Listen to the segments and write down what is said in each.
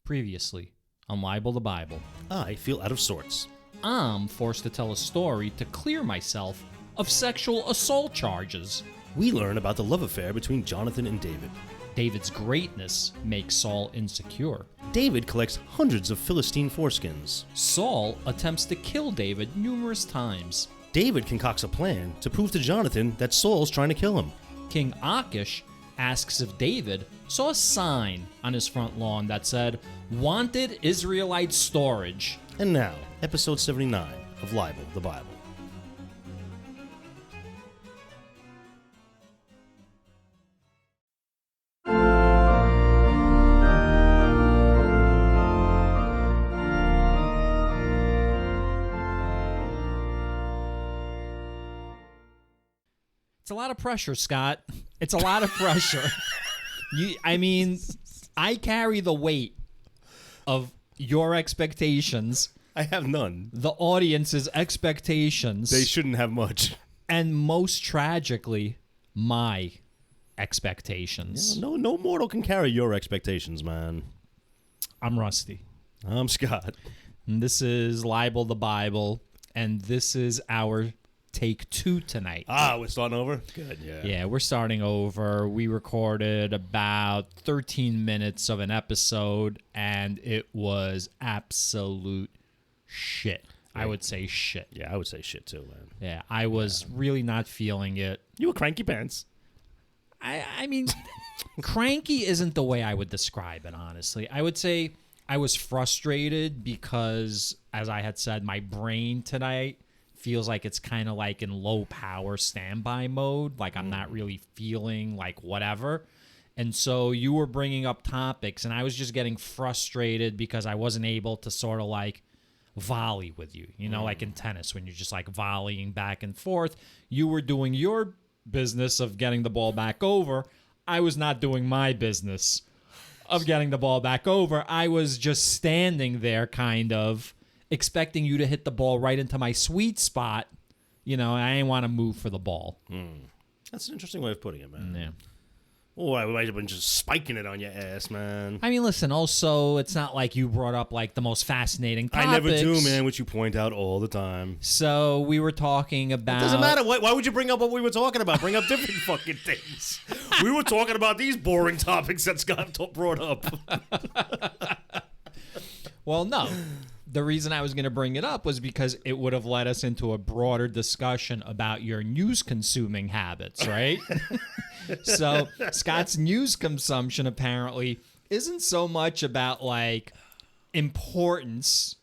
Previously on Libel the Bible. I feel out of sorts. I'm forced to tell a story to clear myself of sexual assault charges. We learn about the love affair between Jonathan and David. David's greatness makes Saul insecure. David collects hundreds of Philistine foreskins. Saul attempts to kill David numerous times. David concocts a plan to prove to Jonathan that Saul's trying to kill him. King Achish asks if David saw a sign on his front lawn that said, "Wanted Israelite storage." And now, episode 79 of Libel the Bible. It's a lot of pressure, Scott. It's a lot of pressure. I carry the weight of your expectations. I have none. The audience's expectations. They shouldn't have much. And most tragically, my expectations. Yeah, no mortal can carry your expectations, man. I'm Rusty. I'm Scott. And this is Libel the Bible, and this is our take 2 tonight. We're starting over? Good, yeah. Yeah, we're starting over. We recorded about 13 minutes of an episode, and it was absolute shit. I would say shit. Yeah, I would say shit too, man. Yeah, I was really not feeling it. You were cranky pants. I mean, cranky isn't the way I would describe it, honestly. I would say I was frustrated because, as I had said, my brain tonight feels like it's kind of like in low power standby mode. Like I'm not really feeling like whatever. And so you were bringing up topics and I was just getting frustrated because I wasn't able to sort of like volley with you, like in tennis when you're just like volleying back and forth. You were doing your business of getting the ball back over. I was not doing my business of getting the ball back over. I was just standing there kind of expecting you to hit the ball right into my sweet spot. I didn't want to move for the ball. That's an interesting way of putting it, man. Yeah. Oh, I might have been just spiking it on your ass, man. I mean, listen, also, it's not like you brought up like the most fascinating topics. I never do, man, which you point out all the time. So we were talking about... It doesn't matter. Why would you bring up what we were talking about? Bring up different fucking things. We were talking about these boring topics that Scott brought up. Well, no. The reason I was going to bring it up was because it would have led us into a broader discussion about your news-consuming habits, right? So Scott's news consumption apparently isn't so much about, like, importance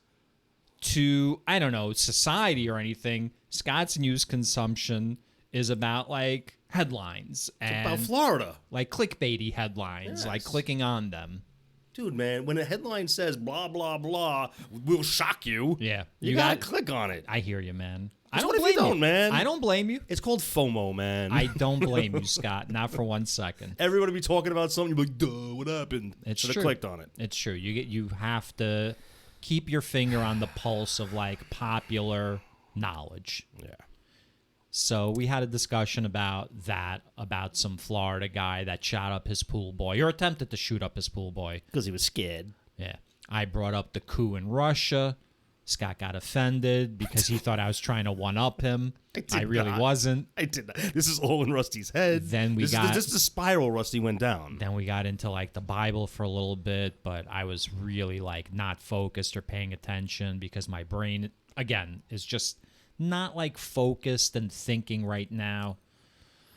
to, I don't know, society or anything. Scott's news consumption is about, like, headlines. And about Florida. Like clickbaity headlines, Yes. like clicking on them. Dude, man, when a headline says blah, blah, blah, will shock you. Yeah. You gotta click on it. I hear you, man. Just what if you don't, man? I don't blame you. It's called FOMO, man. I don't blame you, Scott. Not for 1 second. Everybody be talking about something, you're like, duh, what happened? It's Should true. have clicked on it. It's true. You have to keep your finger on the pulse of like popular knowledge. Yeah. So we had a discussion about some Florida guy that shot up his pool boy or attempted to shoot up his pool boy. Because he was scared. Yeah. I brought up the coup in Russia. Scott got offended because he thought I was trying to one-up him. I really wasn't. I did not. This is all in Rusty's head. Then this is the spiral Rusty went down. Then we got into like the Bible for a little bit, but I was really like not focused or paying attention because my brain, again, is just not like focused and thinking right now.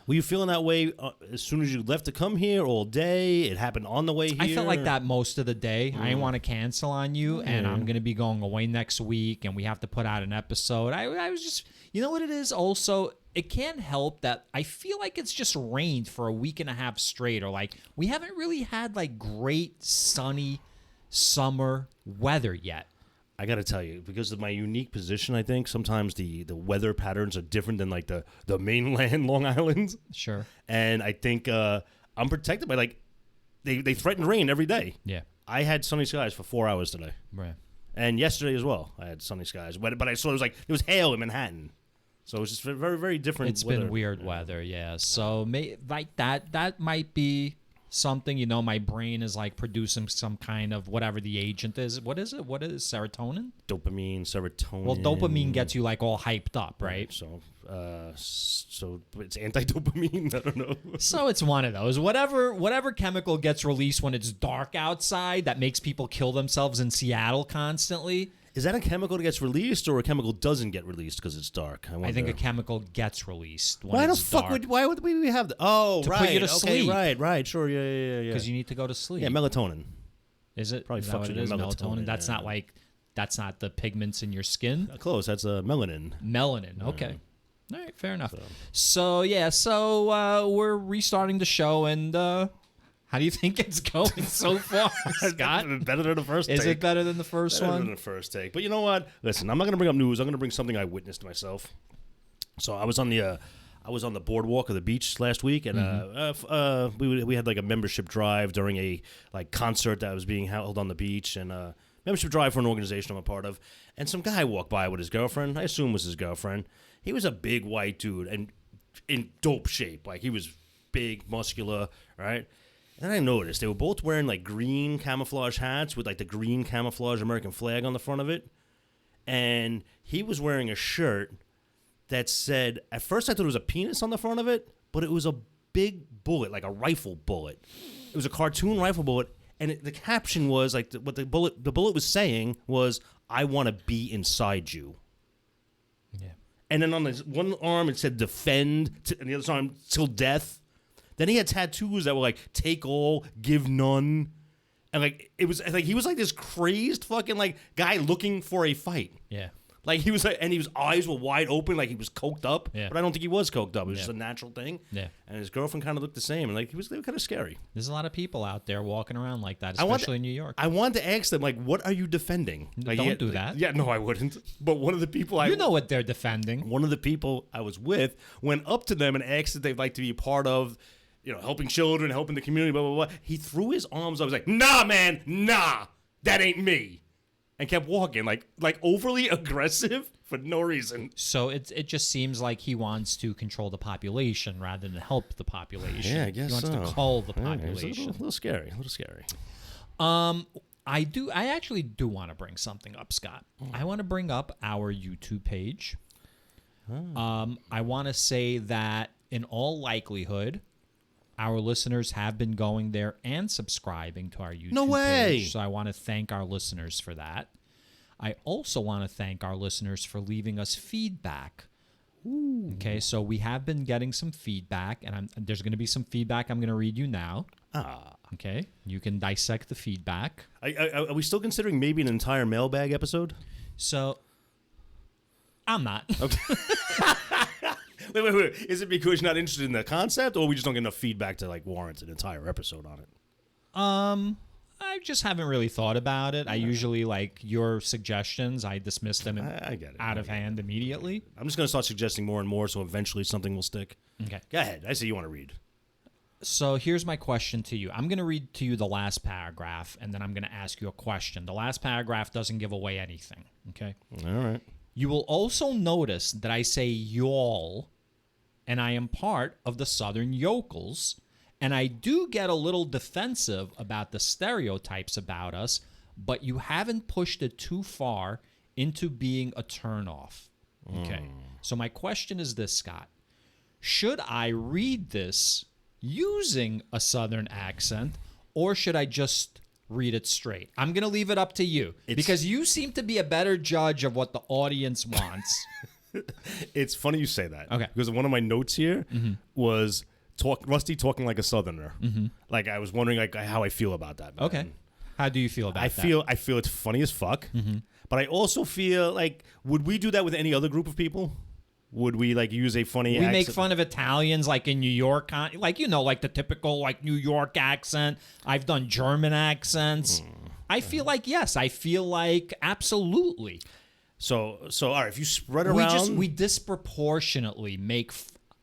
Were you feeling that way as soon as you left to come here all day? It happened on the way here? I felt like that most of the day. I didn't want to cancel on you, and I'm going to be going away next week, and we have to put out an episode. I was just, you know what it is also? It can't help that I feel like it's just rained for a week and a half straight, or like we haven't really had like great sunny summer weather yet. I got to tell you, because of my unique position, I think sometimes the weather patterns are different than like the mainland Long Island. Sure. And I think I'm protected by like they threaten rain every day. Yeah. I had sunny skies for 4 hours today. Right. And yesterday as well, I had sunny skies. But I saw it was like there was hail in Manhattan. So it was just very, very different. It's been weird weather, yeah. So like that might be something, my brain is like producing some kind of whatever the agent is. What is it? What is serotonin? Dopamine, serotonin. Well, dopamine gets you like all hyped up, right? So it's anti-dopamine. I don't know. So it's one of those. Whatever chemical gets released when it's dark outside that makes people kill themselves in Seattle constantly. Is that a chemical that gets released, or a chemical doesn't get released because it's dark? I think a chemical gets released when why it's dark. Why would we have that? Oh, To right. put you to okay, sleep. Right. Sure. Yeah. Because you need to go to sleep. Yeah, melatonin. Is it? Probably Is that what fucks it with is? your Melatonin? melatonin, That's not the pigments in your skin. Close. That's melanin. Melanin. Okay. All right. Fair enough. So we're restarting the show, and how do you think it's going so far, Scott? Better than the first take. Is it better than the first Better one? than the first take. But you know what? Listen, I'm not going to bring up news. I'm going to bring something I witnessed myself. So I was on the boardwalk of the beach last week, and we had like a membership drive during a like concert that was being held on the beach, and membership drive for an organization I'm a part of. And some guy walked by with his girlfriend. I assume was his girlfriend. He was a big white dude and in dope shape. Like he was big, muscular, right? And then I noticed they were both wearing like green camouflage hats with like the green camouflage American flag on the front of it. And he was wearing a shirt that said, at first I thought it was a penis on the front of it, but it was a big bullet, like a rifle bullet. It was a cartoon rifle bullet. And the caption was like, what the bullet was saying was, "I want to be inside you." Yeah. And then on his one arm it said "defend," and the other arm "till death." Then he had tattoos that were like "take all, give none," and like it was like he was like this crazed fucking like guy looking for a fight. Yeah. Like he was like, and his eyes were wide open, like he was coked up. Yeah. But I don't think he was coked up. It was just a natural thing. Yeah. And his girlfriend kind of looked the same, and like they were kind of scary. There's a lot of people out there walking around like that, especially in New York. I wanted to ask them like, what are you defending? Like, Don't do that. Yeah, no, I wouldn't. But one of the people You know what they're defending. one of the people I was with went up to them and asked if they'd like to be a part of, helping children, helping the community, blah, blah, blah. He threw his arms up. I was like, "Nah, man, nah, that ain't me." And kept walking, like overly aggressive for no reason. So it just seems like he wants to control the population rather than help the population. Yeah, I guess he wants so. to cull the Yeah, population. it's a little scary, a little scary. I actually do want to bring something up, Scott. I want to bring up our YouTube page. I want to say that in all likelihood, our listeners have been going there and subscribing to our YouTube page. So I want to thank our listeners for that. I also want to thank our listeners for leaving us feedback. Ooh. Okay, so we have been getting some feedback, and there's going to be some feedback I'm going to read you now. Okay, you can dissect the feedback. Are we still considering maybe an entire mailbag episode? So, I'm not. Okay. Wait. Is it because you're not interested in the concept, or we just don't get enough feedback to like warrant an entire episode on it? I just haven't really thought about it. I usually like your suggestions. I dismiss them I get it. out of hand immediately. I'm just going to start suggesting more and more, so eventually something will stick. Okay. Go ahead. I see you want to read. So here's my question to you. I'm going to read to you the last paragraph, and then I'm going to ask you a question. The last paragraph doesn't give away anything, okay? All right. You will also notice that I say y'all, and I am part of the Southern Yokels, and I do get a little defensive about the stereotypes about us, but you haven't pushed it too far into being a turnoff. Okay. So my question is this, Scott. Should I read this using a Southern accent, or should I just read it straight? I'm going to leave it up to you because you seem to be a better judge of what the audience wants. It's funny you say that. Okay. Because one of my notes here was Rusty talking like a Southerner. Like I was wondering like how I feel about that. Man. Okay. How do you feel about that? I feel it's funny as fuck. But I also feel like, would we do that with any other group of people? Would we like use a funny accent? We make fun of Italians like in New York, like like the typical like New York accent. I've done German accents. I feel like yes, I feel like absolutely. So all right, if you spread around, we disproportionately make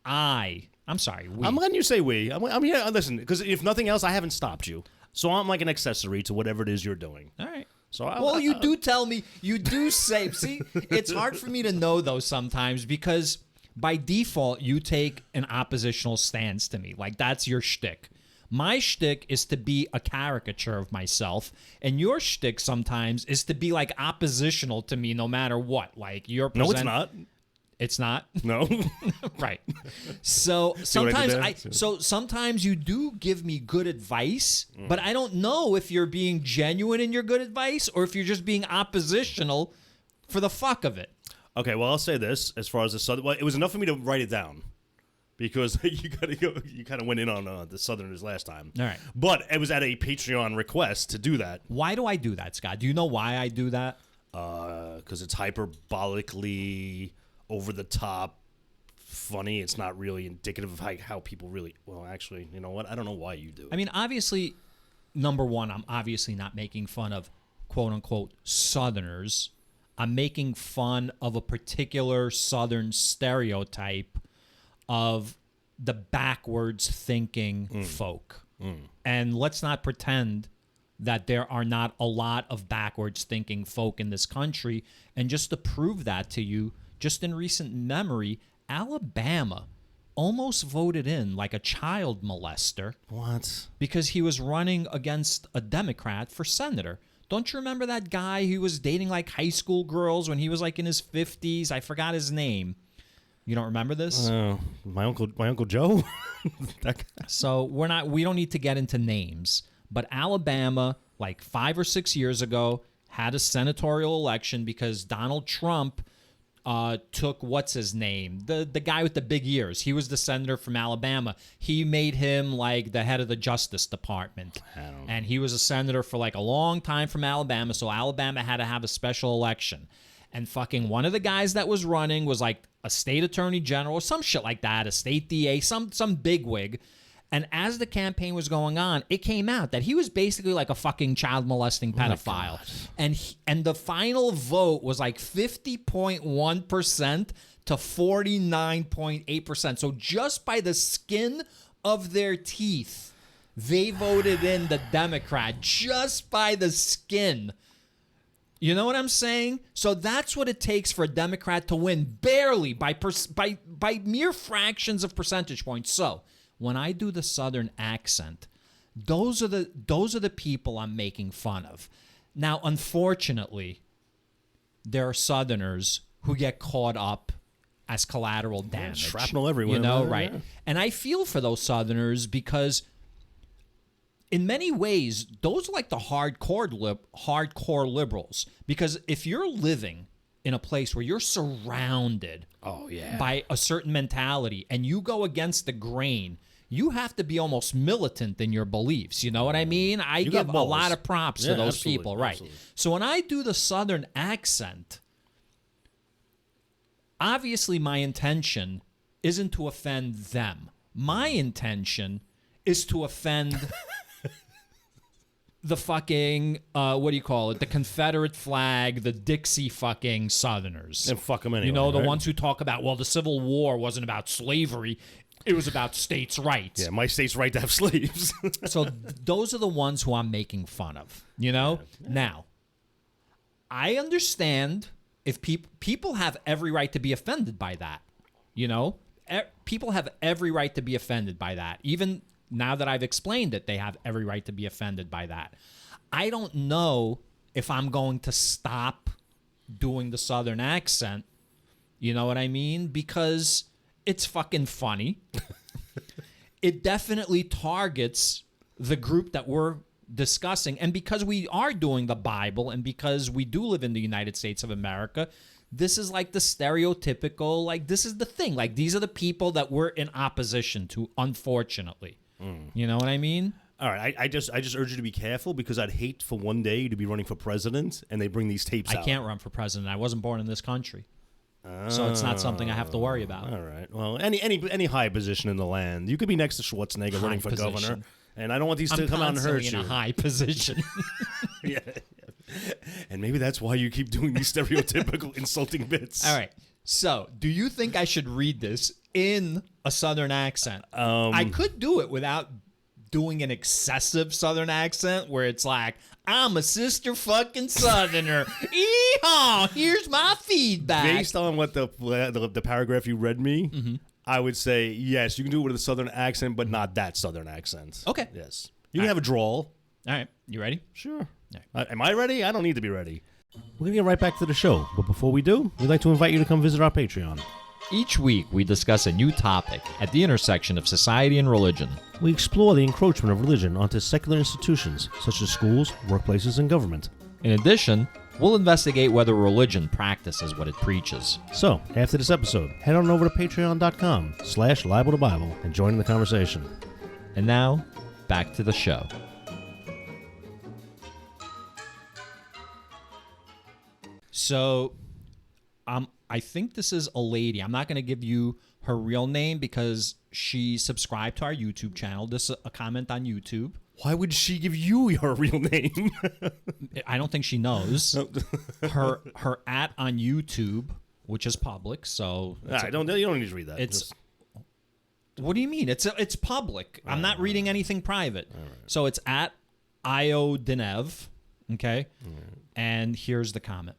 I'm sorry. I'm letting you say we. I'm here. Listen, because if nothing else, I haven't stopped you, so I'm like an accessory to whatever it is you're doing. All right. So you do tell me. You do say. See, it's hard for me to know though sometimes because by default you take an oppositional stance to me, like that's your shtick. My shtick is to be a caricature of myself, and your shtick sometimes is to be like oppositional to me no matter what. Like you're No, it's not. It's not. No. Right. So sometimes So sometimes you do give me good advice, but I don't know if you're being genuine in your good advice or if you're just being oppositional for the fuck of it. Okay, well, I'll say this as far as the Southern. Well, it was enough for me to write it down because you kind of went in on the Southerners last time. All right. But it was at a Patreon request to do that. Why do I do that, Scott? Do you know why I do that? Because it's hyperbolically over the top, funny. It's not really indicative of how people really. Well, actually, you know what? I don't know why you do it. I mean, obviously, number one, I'm obviously not making fun of quote unquote Southerners. I'm making fun of a particular Southern stereotype of the backwards thinking folk. And let's not pretend that there are not a lot of backwards thinking folk in this country. And just to prove that to you, just in recent memory, Alabama almost voted in like a child molester. What? Because he was running against a Democrat for senator. Don't you remember that guy who was dating like high school girls when he was like in his 50s? I forgot his name. You don't remember this? My uncle Joe. That guy. So we don't need to get into names, but Alabama like 5 or 6 years ago had a senatorial election because Donald Trump took what's his name, the guy with the big ears. He was the senator from Alabama. He made him like the head of the Justice Department, and he was a senator for like a long time from Alabama. So Alabama had to have a special election, and fucking one of the guys that was running was like a state attorney general or some shit like that, a state DA, some bigwig. And as the campaign was going on, it came out that he was basically like a fucking child molesting pedophile. And the final vote was like 50.1% to 49.8%. So just by the skin of their teeth, they voted in the Democrat just by the skin. You know what I'm saying? So that's what it takes for a Democrat to win, barely by mere fractions of percentage points. So when I do the Southern accent, those are the people I'm making fun of. Now, unfortunately, there are Southerners who get caught up as collateral damage. Shrapnel everywhere. You know, man. right? Yeah. And I feel for those Southerners because in many ways, those are like the hardcore liberals. Because if you're living in a place where you're surrounded by a certain mentality and you go against the grain, you have to be almost militant in your beliefs. You know what I mean? I give a lot of props to those people, right? Absolutely. So when I do the Southern accent, obviously my intention isn't to offend them. My intention is to offend the fucking, what do you call it? The Confederate flag, the Dixie fucking Southerners. And fuck them anyway. You know, the right? ones who talk about, well, the Civil War wasn't about slavery. It was about states' rights. Yeah, my state's right to have slaves. So those are the ones who I'm making fun of, you know? Yeah. Now, I understand if people have every right to be offended by that, you know? People have every right to be offended by that. Even now that I've explained it, they have every right to be offended by that. I don't know if I'm going to stop doing the Southern accent, you know what I mean? Because it's fucking funny. It definitely targets the group that we're discussing. And because we are doing the Bible and because we do live in the United States of America, this is like the stereotypical, like this is the thing. Like these are the people that we're in opposition to, unfortunately. You know what I mean? All right, I just urge you to be careful because I'd hate for one day to be running for president and they bring these tapes out. I can't run for president. I wasn't born in this country. So it's not something I have to worry about. All right. Well, any high position in the land. You could be next to Schwarzenegger running for governor. And I don't want these to come out and hurt you. I'm in a high position. Yeah. And maybe that's why you keep doing these stereotypical insulting bits. All right. So, do you think I should read this in a Southern accent? I could do it without doing an excessive Southern accent where it's like, I'm a sister fucking Southerner. Eehaw! Here's my feedback. Based on what the paragraph you read me, I would say yes. You can do it with a southern accent, but not that southern accent. Okay. Yes. You can have a drawl. All right. You ready? Sure. Am I ready? I don't need to be ready. We're going to get right back to the show. But before we do, we'd like to invite you to come visit our Patreon. Each week, we discuss a new topic at the intersection of society and religion. We explore the encroachment of religion onto secular institutions, such as schools, workplaces, and government. In addition, we'll investigate whether religion practices what it preaches. So, after this episode, head on over to patreon.com/Libel to Bible and join in the conversation. And now, back to the show. So, I think this is a lady. I'm not going to give you her real name because she subscribed to our YouTube channel. This is a comment on YouTube. Why would she give you her real name? I don't think she knows. her @ on YouTube, which is public, so you don't need to read that. What do you mean? It's public. I'm not reading anything private. So it's @ @IoDenev, okay? And here's the comment.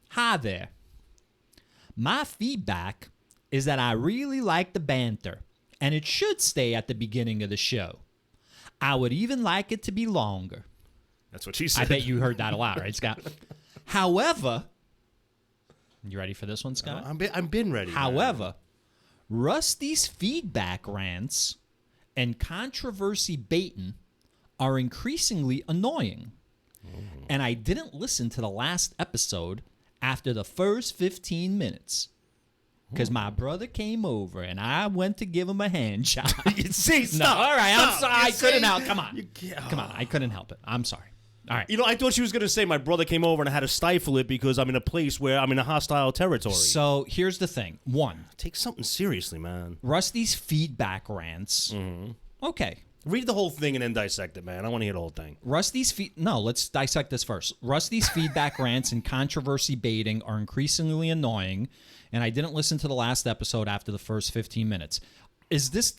Hi there. My feedback is that I really like the banter, and it should stay at the beginning of the show. I would even like it to be longer. That's what she said. I bet you heard that a lot, right, Scott? However, you ready for this one, Scott? I've been ready. However, Rusty's feedback rants and controversy baiting are increasingly annoying. And I didn't listen to the last episode after the first 15 minutes because my brother came over and I went to give him a hand job. See, stop. No, all right, stop. I'm sorry. I couldn't help. Come on. Come Come on. I couldn't help it. I'm sorry. All right. I thought she was going to say my brother came over and I had to stifle it because I'm in a place where I'm in a hostile territory. So here's the thing. One, take something seriously, man. Rusty's feedback rants. Okay. Read the whole thing and then dissect it, man. I want to hear the whole thing. No, let's dissect this first. Rusty's feedback rants and controversy baiting are increasingly annoying, and I didn't listen to the last episode after the first 15 minutes. Is this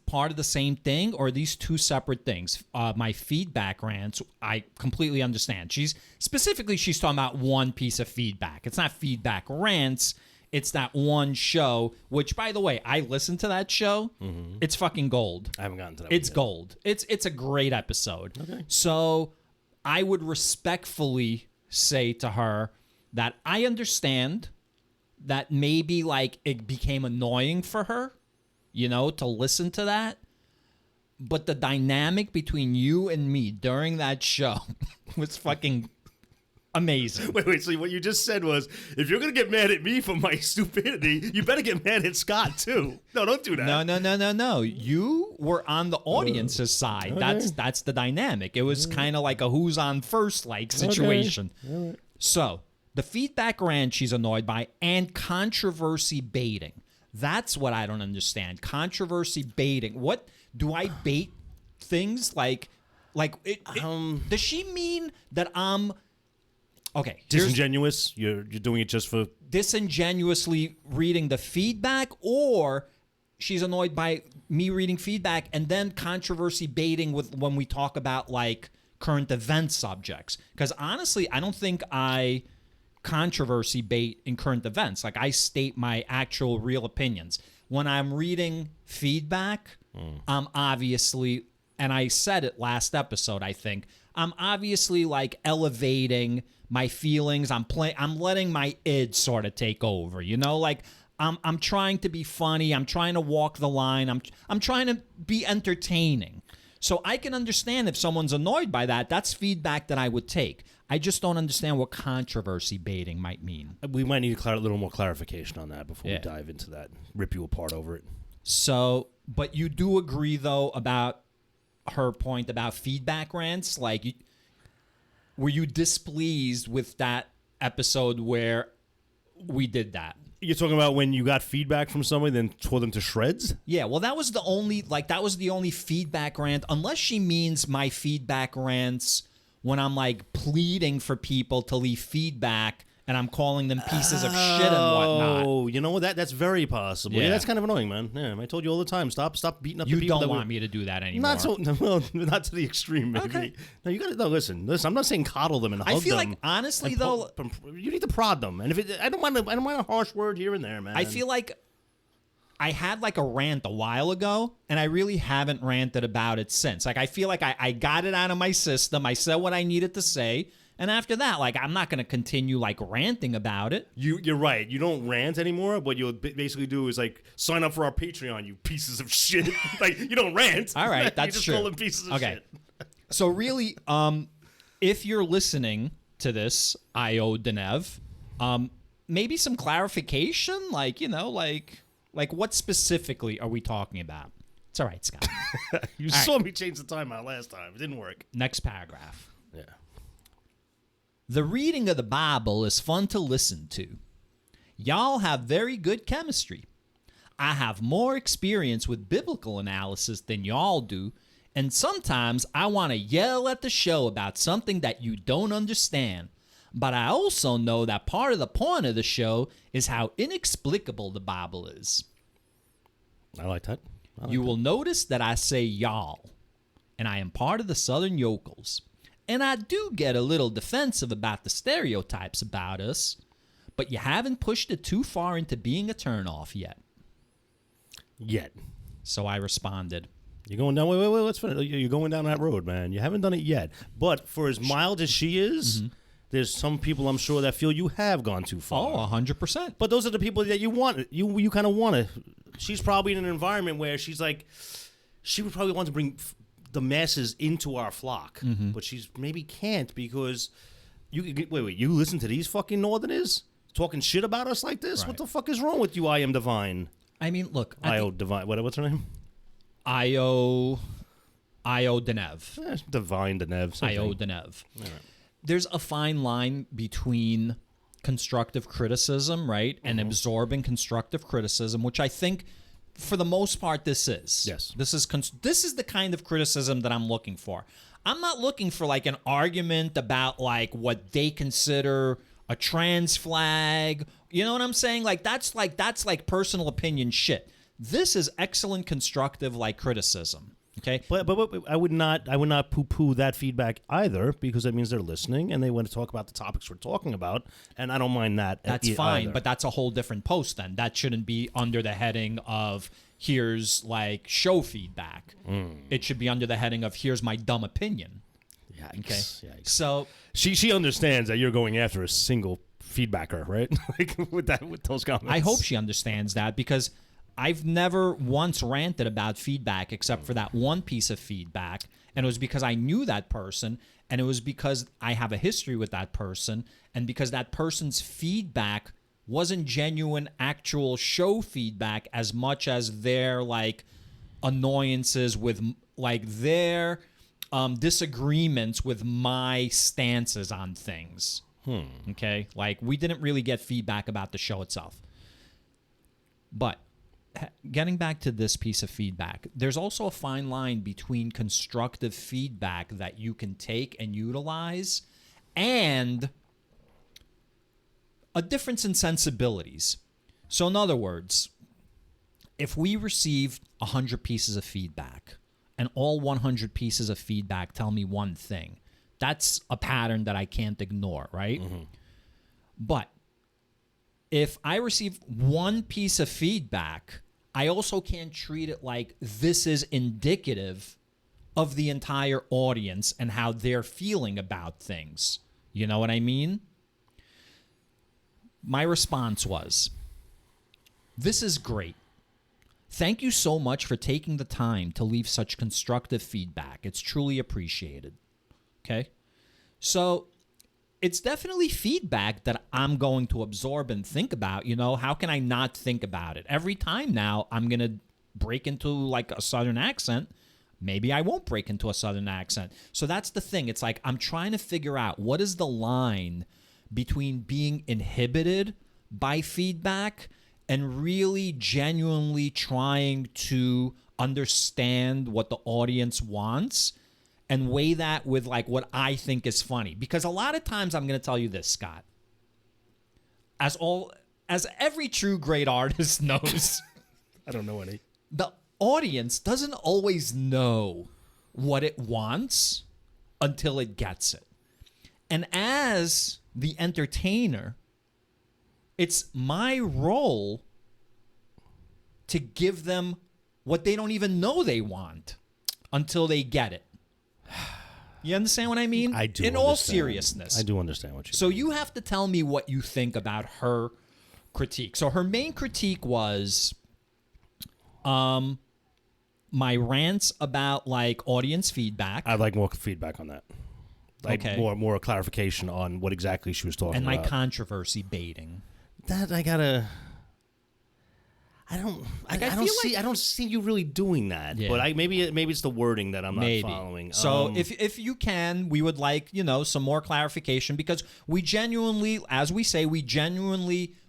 part of the same thing, or are these two separate things? My feedback rants, I completely understand. She's talking about one piece of feedback. It's not feedback rants. It's that one show, which, by the way, I listened to that show. It's fucking gold. I haven't gotten to that. It's yet. gold. It's a great episode. Okay. So I would respectfully say to her that I understand that maybe like it became annoying for her, to listen to that. But the dynamic between you and me during that show was fucking amazing. Wait. So what you just said was, if you're gonna get mad at me for my stupidity, you better get mad at Scott too. No, don't do that. No. You were on the audience's side. Okay. That's the dynamic. It was kind of like a who's on first like situation. Okay. All right. So the feedback rant she's annoyed by and controversy baiting. That's what I don't understand. Controversy baiting. What do I bait things like? Does she mean that I'm? Okay. Disingenuous? You're doing it just for disingenuously reading the feedback, or she's annoyed by me reading feedback and then controversy baiting with when we talk about like current event subjects. Because honestly, I don't think I controversy bait in current events. Like I state my actual real opinions. When I'm reading feedback, I'm obviously, and I said it last episode, I think, I'm obviously like elevating my feelings. I'm letting my id sort of take over, like I'm trying to be funny. I'm trying to walk the line. I'm trying to be entertaining. So I can understand if someone's annoyed by that. That's feedback that I would take. I just don't understand what controversy baiting might mean. We might need a little more clarification on that before we dive into that. Rip you apart over it. So, but you do agree though about her point about feedback rants? Like, were you displeased with that episode where we did that? You're talking about when you got feedback from somebody, then tore them to shreds? Yeah, well, that was the only feedback rant, unless she means my feedback rants when I'm like pleading for people to leave feedback and I'm calling them pieces of shit and whatnot. Oh, you know what? That's very possible. Yeah, that's kind of annoying, man. Yeah, I told you all the time. Stop beating up the people. You don't want me to do that anymore. Not to the extreme, maybe. Okay. No, you got to listen. I'm not saying coddle them and hug them. I feel like honestly though, you need to prod them. And if I don't mind a harsh word here and there, man. I feel like I had like a rant a while ago, and I really haven't ranted about it since. Like, I feel like I got it out of my system. I said what I needed to say. And after that, like, I'm not going to continue, like, ranting about it. You're right. You don't rant anymore. What you'll basically do is, like, sign up for our Patreon, you pieces of shit. Like, you don't rant. All right, that's you just true. call them pieces of shit. So really, if you're listening to this, Io Denev, maybe some clarification, like, you know, like what specifically are we talking about? It's all right, Scott. You saw me change the timeout last time. It didn't work. Next paragraph. Yeah. The reading of the Bible is fun to listen to. Y'all have very good chemistry. I have more experience with biblical analysis than y'all do, and sometimes I want to yell at the show about something that you don't understand. But I also know that part of the point of the show is how inexplicable the Bible is. I like that. You will notice that I say y'all, and I am part of the Southern Yokels. And I do get a little defensive about the stereotypes about us, but you haven't pushed it too far into being a turnoff yet. Yet. So I responded. You're going down. Wait. Let's finish. You're going down that road, man. You haven't done it yet. But for as mild as she is, there's some people I'm sure that feel you have gone too far. Oh, 100%. But those are the people that you want. You kind of want to. She's probably in an environment where she's like, she would probably want to bring the masses into our flock, but she's maybe can't because wait, you listen to these fucking Northerners talking shit about us like this? Right. What the fuck is wrong with you? I am divine. I mean, look. Io divine. What's her name? Io Denev. Divine Denev. Io Denev. There's a fine line between constructive criticism, right, and absorbing constructive criticism, which I think, for the most part, this is. Yes. This is the kind of criticism that I'm looking for. I'm not looking for like an argument about like what they consider a trans flag. You know what I'm saying? Like that's like personal opinion shit. This is excellent constructive like criticism. Okay. But I would not poo-poo that feedback either, because that means they're listening and they want to talk about the topics we're talking about, and I don't mind that. That's fine, but that's a whole different post then. That shouldn't be under the heading of here's like show feedback. It should be under the heading of here's my dumb opinion. Yikes, Okay. yikes. So she understands that you're going after a single feedbacker, right? Like with those comments. I hope she understands that, because I've never once ranted about feedback except for that one piece of feedback. And it was because I knew that person, and it was because I have a history with that person, and because that person's feedback wasn't genuine, actual show feedback as much as their like annoyances with like their disagreements with my stances on things. Okay? Like, we didn't really get feedback about the show itself. But getting back to this piece of feedback, there's also a fine line between constructive feedback that you can take and utilize and a difference in sensibilities. So in other words, if we received 100 pieces of feedback and all 100 pieces of feedback tell me one thing, that's a pattern that I can't ignore, right? But if I receive one piece of feedback, I also can't treat it like this is indicative of the entire audience and how they're feeling about things. You know what I mean? My response was, this is great. Thank you so much for taking the time to leave such constructive feedback. It's truly appreciated. Okay? So it's definitely feedback that I'm going to absorb and think about. You know, how can I not think about it? Every time now I'm going to break into like a Southern accent. Maybe I won't break into a Southern accent. So that's the thing. It's like I'm trying to figure out what is the line between being inhibited by feedback and really genuinely trying to understand what the audience wants and weigh that with like what I think is funny. Because a lot of times, I'm going to tell you this, Scott, as every true great artist knows, I don't know any. the audience doesn't always know what it wants until it gets it. And as the entertainer, it's my role to give them what they don't even know they want until they get it. You understand what I mean? I do. In all seriousness. I do understand what you So you have to tell me what you think about her critique. So her main critique was my rants about like audience feedback. I'd like more feedback on that. Like Okay. more clarification on what exactly she was talking and my about. controversy baiting. That I don't see you really doing that. Yeah. But maybe it's the wording that I'm not following. So if you can, we would like, some more clarification, because we genuinely, as we say,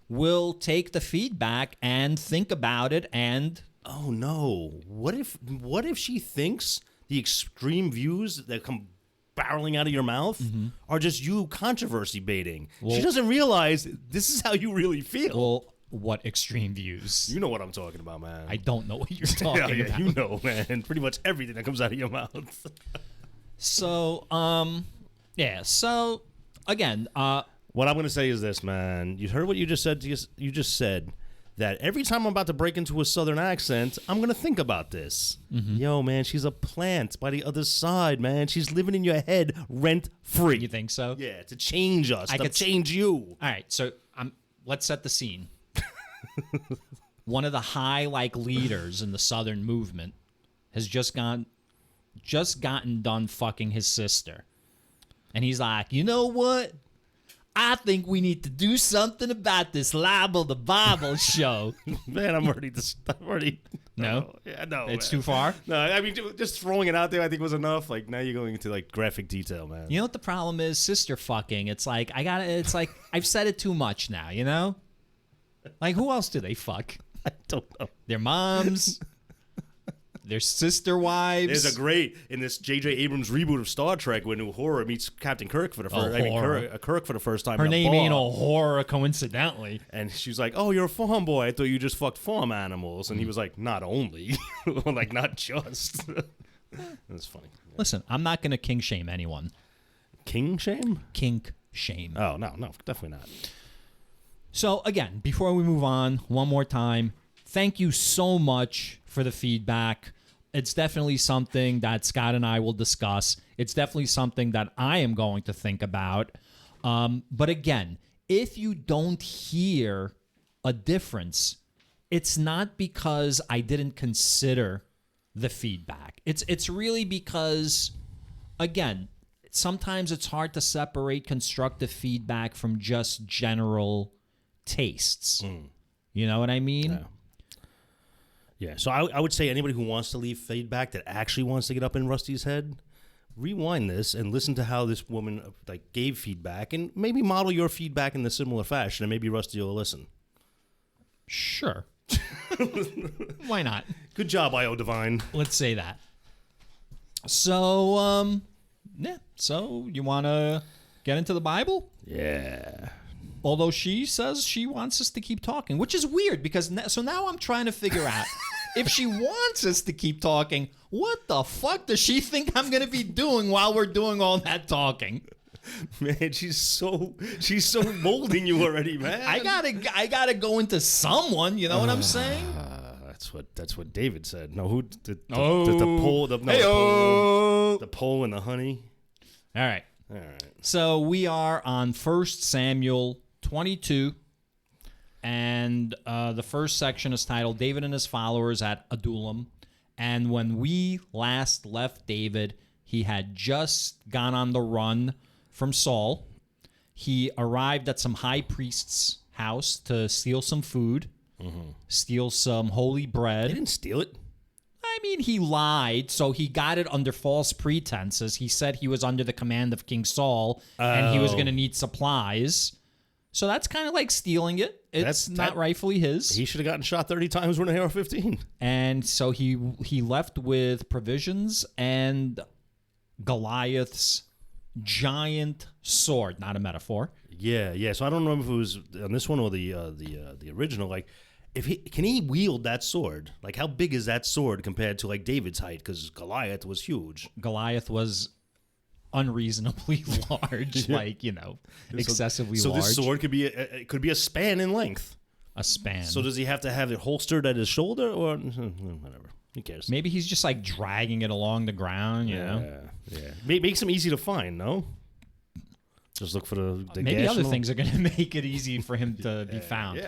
will take the feedback and think about it. And oh no, what if she thinks the extreme views that come barreling out of your mouth are just you controversy baiting? She doesn't realize this is how you really feel. well, what extreme views? You know what I'm talking about, man. I don't know what you're talking yeah, about. you know, man. Pretty much everything that comes out of your mouth. So, yeah. So, again, What I'm going to say is this, man. You heard what you just said. You just said that every time I'm about to break into a southern accent, I'm going to think about this. Yo, man, she's a plant by the other side, man. She's living in your head rent free. you think so? Yeah, to change us, to change you. All right. So, let's set the scene. One of the high leaders in the Southern movement has just gotten done fucking his sister, and he's like, you know what? I think we need to do something about this Libel the Bible show. Man, I'm already. No? Yeah, no. It's man. too far? No, I mean, just throwing it out there, I think was enough. Like, now you're going into graphic detail, man. You know what the problem is? Sister fucking. It's like, I've said it too much now, you know? Like, who else do they fuck? I don't know. Their moms, their sister wives. There's a great in this J.J. Abrams reboot of Star Trek when Uhura meets Captain Kirk for the first. Kirk for the first time. Her in a name bar. ain't Uhura, coincidentally. And she's like, "Oh, you're a farm boy. I thought you just fucked farm animals." And he was like, "Not only, like not just." That's funny. Listen, I'm not gonna kink shame anyone. King shame? Kink shame. Oh no, definitely not. So again, before we move on, one more time, thank you so much for the feedback. It's definitely something that Scott and I will discuss. It's definitely something that I am going to think about. But again, if you don't hear a difference, it's not because I didn't consider the feedback. It's really because, again, sometimes it's hard to separate constructive feedback from just general tastes. You know what I mean? Yeah. Yeah, so I would say anybody who wants to leave feedback that actually wants to get up in Rusty's head, rewind this and listen to how this woman gave feedback, and maybe model your feedback in a similar fashion, and maybe Rusty will listen. Sure. Why not? Good job, I.O. Divine. Let's say that. So, yeah. So, you want to get into the Bible? Yeah. Although she says she wants us to keep talking, which is weird because now I'm trying to figure out if she wants us to keep talking, what the fuck does she think I'm going to be doing while we're doing all that talking? Man, she's so molding you already, man. I gotta go into someone. You know what I'm saying? That's what David said. No, who the pole and the honey. All right. So we are on 1 Samuel 22, and the first section is titled David and his followers at Adullam. And when we last left David, he had just gone on the run from Saul. He arrived at some high priest's house to steal some food, steal some holy bread. They didn't steal it. I mean, he lied, so he got it under false pretenses. He said he was under the command of King Saul, and he was going to need supplies. So that's kind of like stealing it. It's not rightfully his. He should have gotten shot 30 times with an AR-15. And so he left with provisions and Goliath's giant sword, not a metaphor. Yeah. So I don't remember if it was on this one or the original. Like, can he wield that sword? Like, how big is that sword compared to David's height? Because Goliath was huge. Goliath was unreasonably large, excessively large. So this sword could be a span in length. a span. So does he have to have it holstered at his shoulder, or whatever? Who cares? Maybe he's just like dragging it along the ground, you know? Yeah. Makes him easy to find, no? Just look for the maybe other things are going to make it easy for him to be found.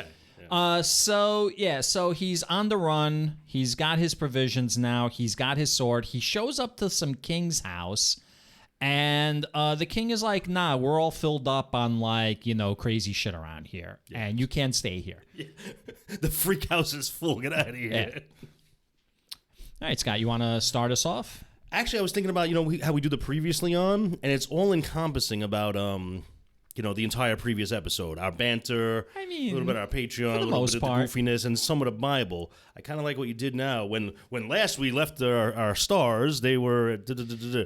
So he's on the run. He's got his provisions now. He's got his sword. He shows up to some king's house, and the king is like, nah, we're all filled up on, like, you know, crazy shit around here, and you can't stay here. Yeah. The freak house is full. Get out of here. Yeah. All right, Scott, you want to start us off? Actually, I was thinking about, how we do the previously on, and it's all encompassing about, the entire previous episode. Our banter, a little bit of our Patreon, a little bit of the goofiness, and some of the Bible. I kind of like what you did now. When last we left our stars, they were...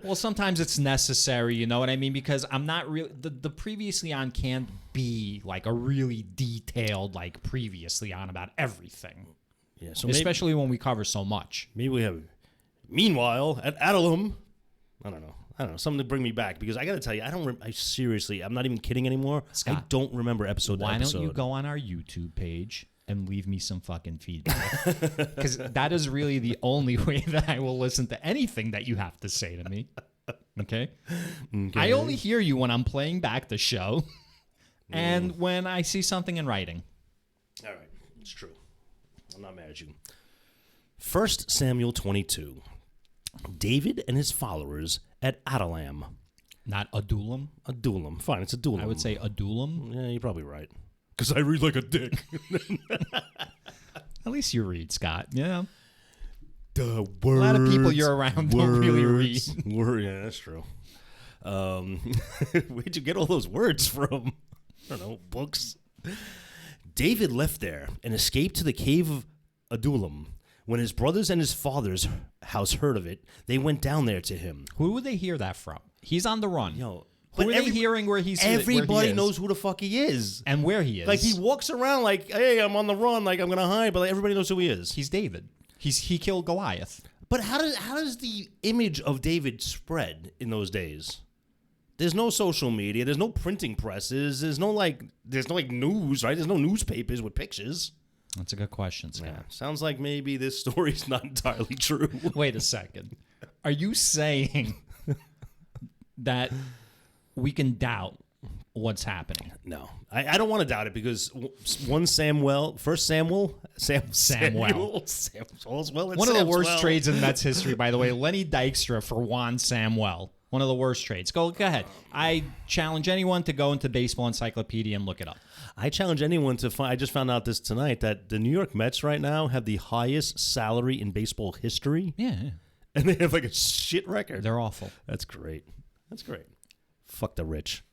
Well, sometimes it's necessary, you know what I mean? Because I'm not really... The previously on can't be, like, a really detailed, like, previously on about everything. Yeah, so especially when we cover so much. Maybe we have... Meanwhile, at Adullam, I don't know, something to bring me back, because I got to tell you, I seriously, I'm not even kidding anymore. Scott, I don't remember episode to episode. Why don't you go on our YouTube page and leave me some fucking feedback? Because that is really the only way that I will listen to anything that you have to say to me. Okay? I only hear you when I'm playing back the show and when I see something in writing. All right, it's true. I'm not mad at you. 1 Samuel 22. David and his followers at Adullam. Not Adullam? Adullam. Fine, it's Adullam. I would say Adullam. Yeah, you're probably right. Because I read like a dick. At least you read, Scott. Yeah. The words. A lot of people you're around don't really read. Yeah, that's true. Where'd you get all those words from? I don't know, books. David left there and escaped to the cave of Adullam. When his brothers and his father's house heard of it, they went down there to him. Who would they hear that from? He's on the run. Who are they hearing where he's? Everybody knows who the fuck he is. And where he is. Like, he walks around like, hey, I'm on the run, like, I'm going to hide, but like, everybody knows who he is. He's David. He killed Goliath. But how does the image of David spread in those days? There's no social media. There's no printing presses. There's no news, right? There's no newspapers with pictures. That's a good question, Scott. Yeah, sounds like maybe this story's not entirely true. Wait a second. Are you saying that we can doubt what's happening? No. I don't want to doubt it, because Samuel. One of the worst trades in Mets history, by the way. Lenny Dykstra for Juan Samuel. One of the worst trades. Go ahead. I challenge anyone to go into Baseball Encyclopedia and look it up. I challenge anyone to find. I just found out this tonight that the New York Mets right now have the highest salary in baseball history. Yeah. And they have like a shit record. They're awful. That's great. Fuck the rich.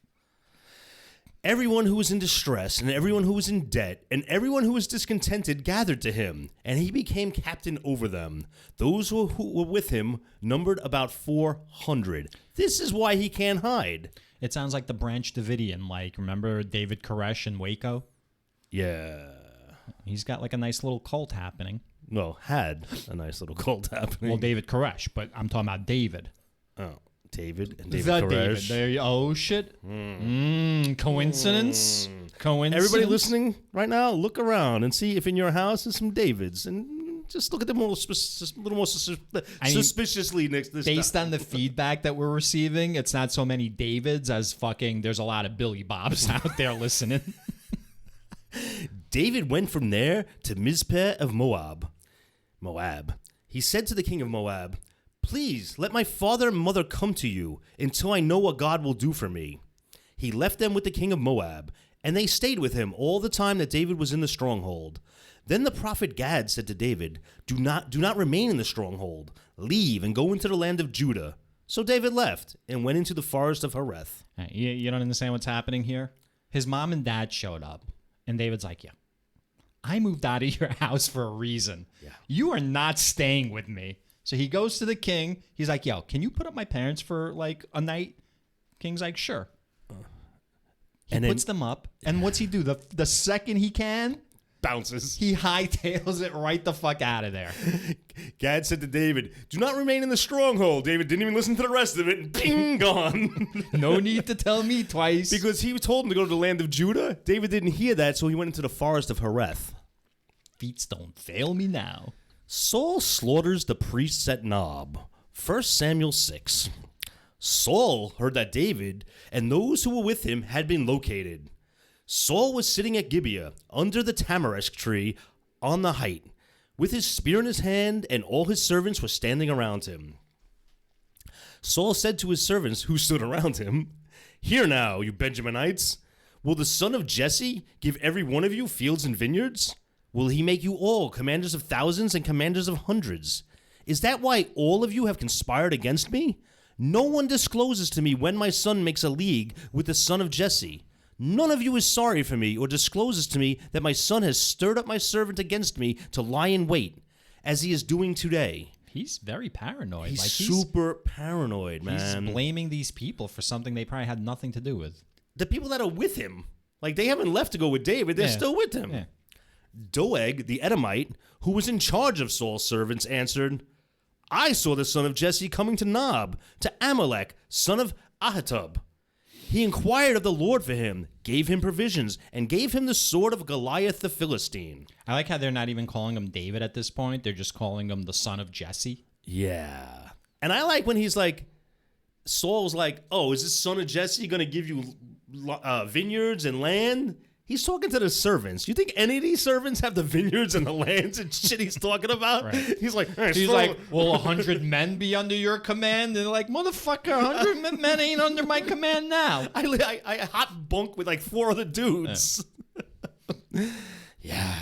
Everyone who was in distress, and everyone who was in debt, and everyone who was discontented gathered to him, and he became captain over them. Those who were with him numbered about 400. This is why he can't hide. It sounds like the Branch Davidian. Like, remember David Koresh in Waco? Yeah. He's got like a nice little cult happening. Well, had a nice little cult happening. Well, David Koresh, but I'm talking about David. Oh, David and David Koresh. David. Oh, shit. Coincidence? Coincidence? Everybody listening right now, look around and see if in your house there's some Davids. And just look at them a little more suspiciously next this based time. On the feedback that we're receiving, it's not so many Davids as fucking there's a lot of Billy Bobs out there listening. David went from there to Mizpeh of Moab. He said to the king of Moab, "Please let my father and mother come to you until I know what God will do for me." He left them with the king of Moab, and they stayed with him all the time that David was in the stronghold. Then the prophet Gad said to David, Do not remain in the stronghold. Leave and go into the land of Judah. So David left and went into the forest of Hereth. You don't understand what's happening here? His mom and dad showed up, and David's like, yeah, I moved out of your house for a reason. Yeah. You are not staying with me. So he goes to the king. He's like, yo, can you put up my parents for like a night? King's like, sure. He puts them up, and what's he do? The second he can, bounces. He hightails it right the fuck out of there. Gad said to David, "Do not remain in the stronghold." David didn't even listen to the rest of it, and ping, gone. No need to tell me twice. Because he told him to go to the land of Judah. David didn't hear that, so he went into the forest of Hereth. feats don't fail me now. Saul slaughters the priests at Nob. 1 Samuel 6. Saul heard that David and those who were with him had been located. Saul was sitting at Gibeah under the tamarisk tree on the height, with his spear in his hand, and all his servants were standing around him. Saul said to his servants who stood around him, "Hear now, you Benjaminites. Will the son of Jesse give every one of you fields and vineyards? Will he make you all commanders of thousands and commanders of hundreds? Is that why all of you have conspired against me? No one discloses to me when my son makes a league with the son of Jesse. None of you is sorry for me or discloses to me that my son has stirred up my servant against me to lie in wait, as he is doing today." He's very paranoid. He's like super paranoid, man. He's blaming these people for something they probably had nothing to do with. The people that are with him, like they haven't left to go with David, they're still with him. Yeah. Doeg, the Edomite, who was in charge of Saul's servants, answered, "I saw the son of Jesse coming to Nob, to Amalek, son of Ahitub. He inquired of the Lord for him, gave him provisions, and gave him the sword of Goliath the Philistine." I like how they're not even calling him David at this point. They're just calling him the son of Jesse. Yeah. And I like when he's like, Saul's like, "Oh, is this son of Jesse going to give you vineyards and land?" He's talking to the servants. You think any of these servants have the vineyards and the lands and shit he's talking about? Right. He's like, hey, He's like, "Will 100 men be under your command?" And they're like, "Motherfucker, 100 men ain't under my command now." I hot bunk with like 4 other dudes. Yeah.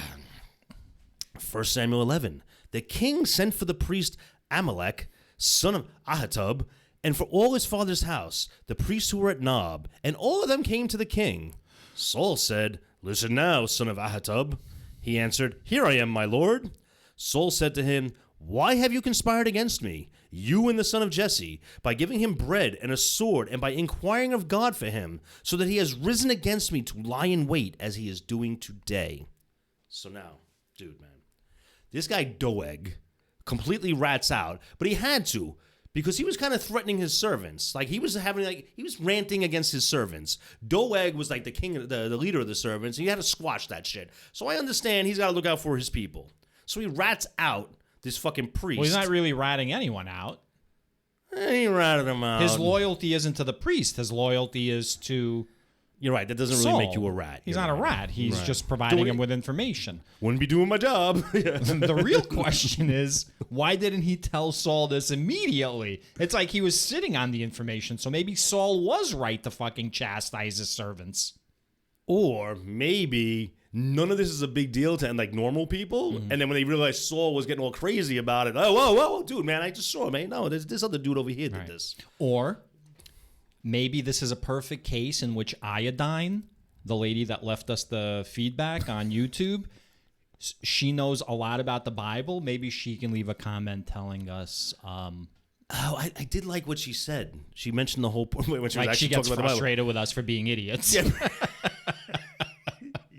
1 Samuel 11. The king sent for the priest Amalek, son of Ahitub, and for all his father's house, the priests who were at Nob, and all of them came to the king. Saul said, "Listen now, son of Ahitub." He answered, "Here I am, my lord." Saul said to him, "Why have you conspired against me, you and the son of Jesse, by giving him bread and a sword, and by inquiring of God for him, so that he has risen against me to lie in wait, as he is doing today?" So now, dude, man, this guy Doeg completely rats out, but he had to, because he was kind of threatening his servants. Like he was ranting against his servants. Doeg was like the king, the leader of the servants, and you had to squash that shit. So I understand he's got to look out for his people. So he rats out this fucking priest. Well, he's not really ratting anyone out. He ratted him out. His loyalty isn't to the priest. His loyalty is to You're right. That doesn't Saul. really make you a rat. He's You're not a right. rat. He's Right. just providing him with information. Wouldn't be doing my job. Yeah. The real question is, why didn't he tell Saul this immediately? It's like he was sitting on the information, so maybe Saul was right to fucking chastise his servants. Or maybe none of this is a big deal to like normal people, and then when they realized Saul was getting all crazy about it, whoa, dude, man, I just saw him, man. No, this other dude over here did this. Or maybe this is a perfect case in which Iodine, the lady that left us the feedback on YouTube, she knows a lot about the Bible. Maybe she can leave a comment telling us. I did like what she said. She mentioned the whole point when she was Like she actually gets talking about the Bible. frustrated with us for being idiots. Yeah.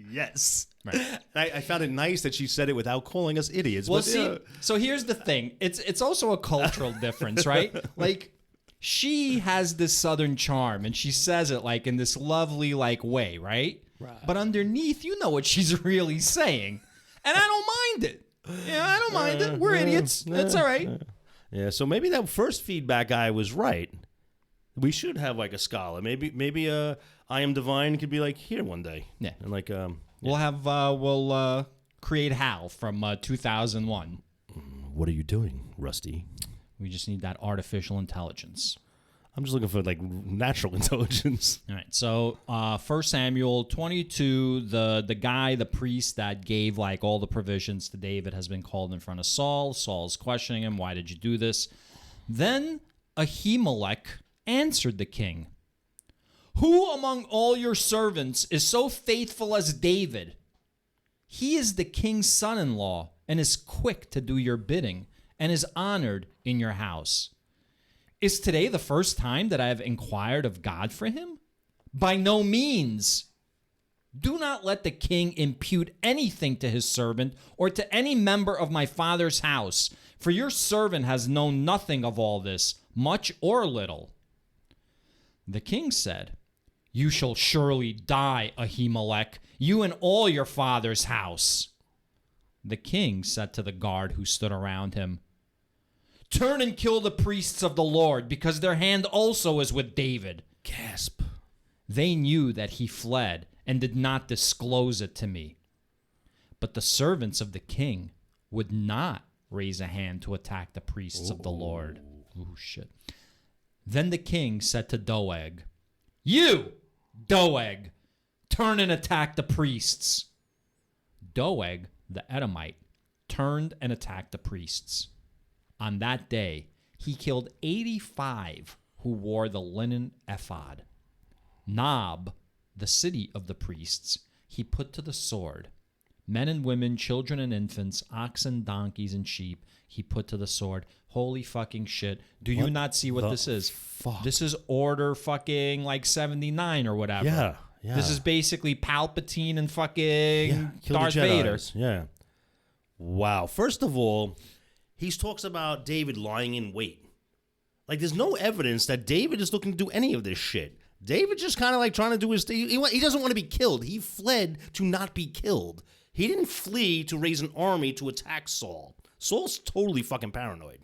Yes. Right. I found it nice that she said it without calling us idiots. Well, but, see, so here's the thing. It's also a cultural difference, right? Like, she has this Southern charm, and she says it like in this lovely like way, right? Right. But underneath, you know what she's really saying, and I don't mind it. Yeah, I don't mind it. We're idiots. That's all right. Yeah. So maybe that first feedback guy was right. We should have like a scholar. Maybe I Am Divine could be like here one day. Yeah. And like we'll create Hal from 2001. What are you doing, Rusty? We just need that artificial intelligence. I'm just looking for like natural intelligence. All right. So 1 Samuel 22, the priest that gave like all the provisions to David has been called in front of Saul. Saul's questioning him, "Why did you do this?" Then Ahimelech answered the king, "Who among all your servants is so faithful as David? He is the king's son-in-law and is quick to do your bidding and is honored in your house. Is today the first time that I have inquired of God for him? By no means. Do not let the king impute anything to his servant or to any member of my father's house, for your servant has known nothing of all this, much or little." The king said, "You shall surely die, Ahimelech, you and all your father's house." The king said to the guard who stood around him, "Turn and kill the priests of the Lord, because their hand also is with David." Gasp. They knew that he fled and did not disclose it to me. But the servants of the king would not raise a hand to attack the priests of the Lord. Ooh, shit. Then the king said to Doeg, "You, Doeg, turn and attack the priests." Doeg, the Edomite, turned and attacked the priests. On that day, he killed 85 who wore the linen ephod. Nob, the city of the priests, he put to the sword. Men and women, children and infants, oxen, donkeys, and sheep, he put to the sword. Holy fucking shit. Do you not see what this is? Fuck? This is order fucking like 79 or whatever. Yeah. This is basically Palpatine and fucking Kill Darth the Vader. Jedis. Yeah. Wow. First of all, he talks about David lying in wait. Like, there's no evidence that David is looking to do any of this shit. David just kind of like trying to do his thing. He doesn't want to be killed. He fled to not be killed. He didn't flee to raise an army to attack Saul. Saul's totally fucking paranoid.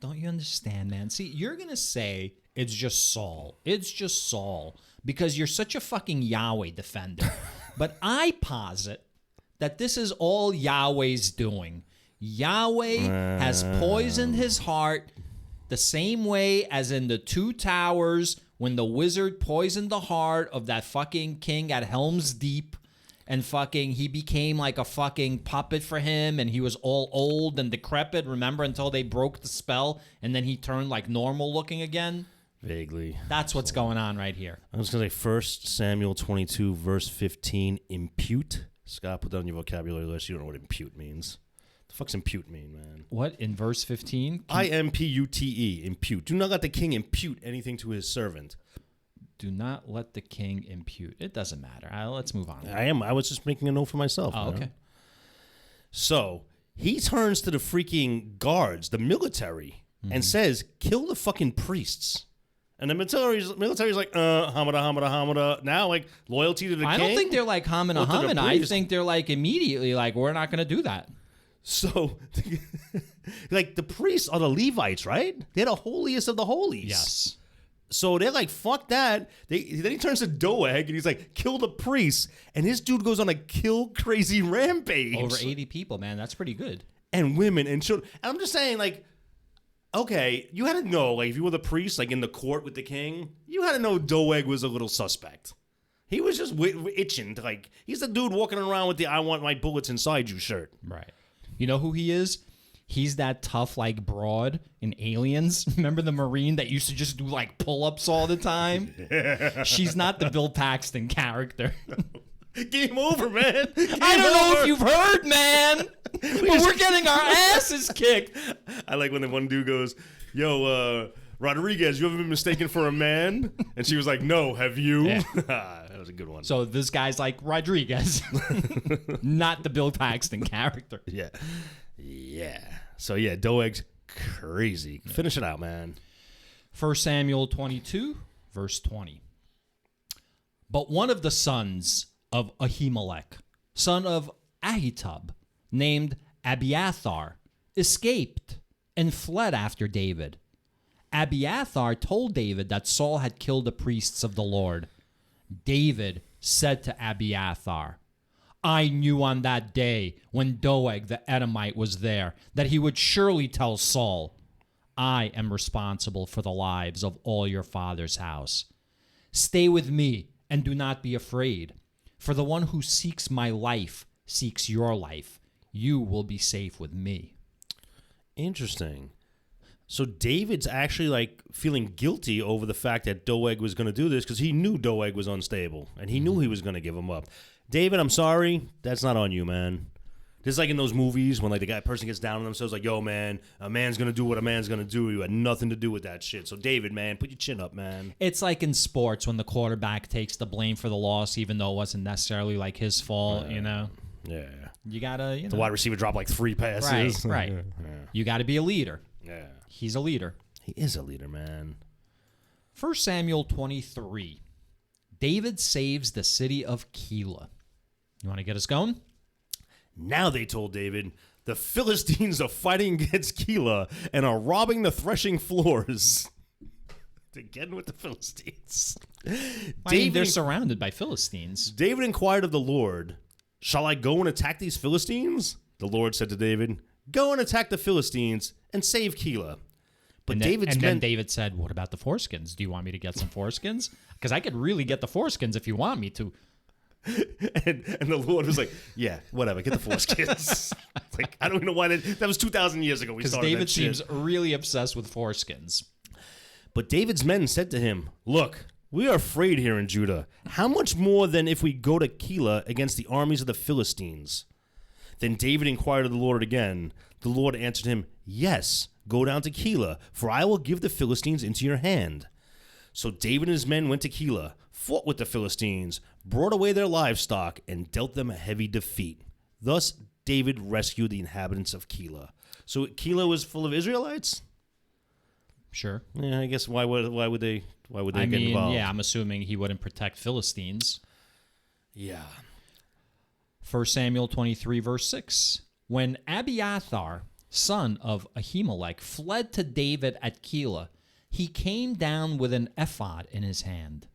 Don't you understand, man? See, you're going to say it's just Saul. It's just Saul because you're such a fucking Yahweh defender. But I posit that this is all Yahweh's doing. Yahweh has poisoned his heart the same way as in the Two Towers when the wizard poisoned the heart of that fucking king at Helm's Deep. And fucking, he became like a fucking puppet for him, and he was all old and decrepit, remember, until they broke the spell, and then he turned like normal looking again? Vaguely. That's what's going on right here. I was going to say 1 Samuel 22, verse 15, impute. Scott, put that on your vocabulary list. You don't know what impute means. What the fuck's impute mean, man? What, in verse 15? I-M-P-U-T-E, impute. Do not let the king impute anything to his servant. Do not let the king impute. It doesn't matter. Let's move on. I was just making a note for myself. Oh, man. okay. So he turns to the freaking guards, the military, and says, "Kill the fucking priests." And the military's like, hamada. Now, like, loyalty to the king. I don't think they're like hamina Or to the hamina. I priest. think they're like immediately like, we're not going to do that. So, like, the priests are the Levites, right? They're the holiest of the holies. Yes. So they're like, fuck that. Then he turns to Doeg and he's like, kill the priests. And his dude goes on a kill crazy rampage. Over 80 people, man. That's pretty good. And women and children. And I'm just saying, like, okay, you had to know, like, if you were the priest, like, in the court with the king, you had to know Doeg was a little suspect. He was just itching to, like, he's the dude walking around with the "I want my bullets inside you" shirt. Right. You know who he is? He's that tough, like, broad in Aliens. Remember the Marine that used to just do, like, pull-ups all the time? She's not the Bill Paxton character. Game over, man. I don't know if you've heard, man. But we're getting our asses kicked. I like when the one dude goes, "Yo, Rodriguez, you ever been mistaken for a man?" And she was like, "No, have you?" Yeah. That was a good one. So this guy's like Rodriguez, not the Bill Paxton character. Yeah. Yeah. So, yeah, Doeg's crazy. Finish it out, man. 1 Samuel 22, verse 20. But one of the sons of Ahimelech, son of Ahitub, named Abiathar, escaped and fled after David. Abiathar told David that Saul had killed the priests of the Lord. David said to Abiathar, "I knew on that day when Doeg the Edomite was there that he would surely tell Saul, 'I am responsible for the lives of all your father's house. Stay with me and do not be afraid, for the one who seeks my life seeks your life. You will be safe with me.'" Interesting. So David's actually, like, feeling guilty over the fact that Doeg was going to do this because he knew Doeg was unstable and he knew he was going to give him up. David, I'm sorry. That's not on you, man. This is like in those movies when, like, the person gets down on themselves, like, "Yo, man, a man's going to do what a man's going to do. You had nothing to do with that shit." So, David, man, put your chin up, man. It's like in sports when the quarterback takes the blame for the loss, even though it wasn't necessarily like his fault, you know? Yeah. You gotta, The wide receiver dropped like 3 passes. Right. Yeah. You gotta be a leader. Yeah. He's a leader. He is a leader, man. 1 Samuel 23. David saves the city of Keilah. You want to get us going? Now they told David, the Philistines are fighting against Keilah and are robbing the threshing floors. Again with the Philistines. They're surrounded by Philistines. David inquired of the Lord, shall I go and attack these Philistines? The Lord said to David, go and attack the Philistines and save Keilah. But then David said, what about the foreskins? Do you want me to get some foreskins? Because I could really get the foreskins if you want me to. And the Lord was like, yeah, whatever, get the foreskins. It's like, I don't even know why that was 2,000 years ago. Because David seems really obsessed with foreskins. But David's men said to him, look, we are afraid here in Judah. How much more than if we go to Keilah against the armies of the Philistines? Then David inquired of the Lord again. The Lord answered him, yes, go down to Keilah, for I will give the Philistines into your hand. So David and his men went to Keilah, fought with the Philistines, brought away their livestock, and dealt them a heavy defeat. Thus David rescued the inhabitants of Keilah. So Keilah was full of Israelites? Sure. Yeah, I guess why would they get involved? Yeah, I'm assuming he wouldn't protect Philistines. Yeah. 1 Samuel 23, verse 6. When Abiathar, son of Ahimelech, fled to David at Keilah, he came down with an ephod in his hand.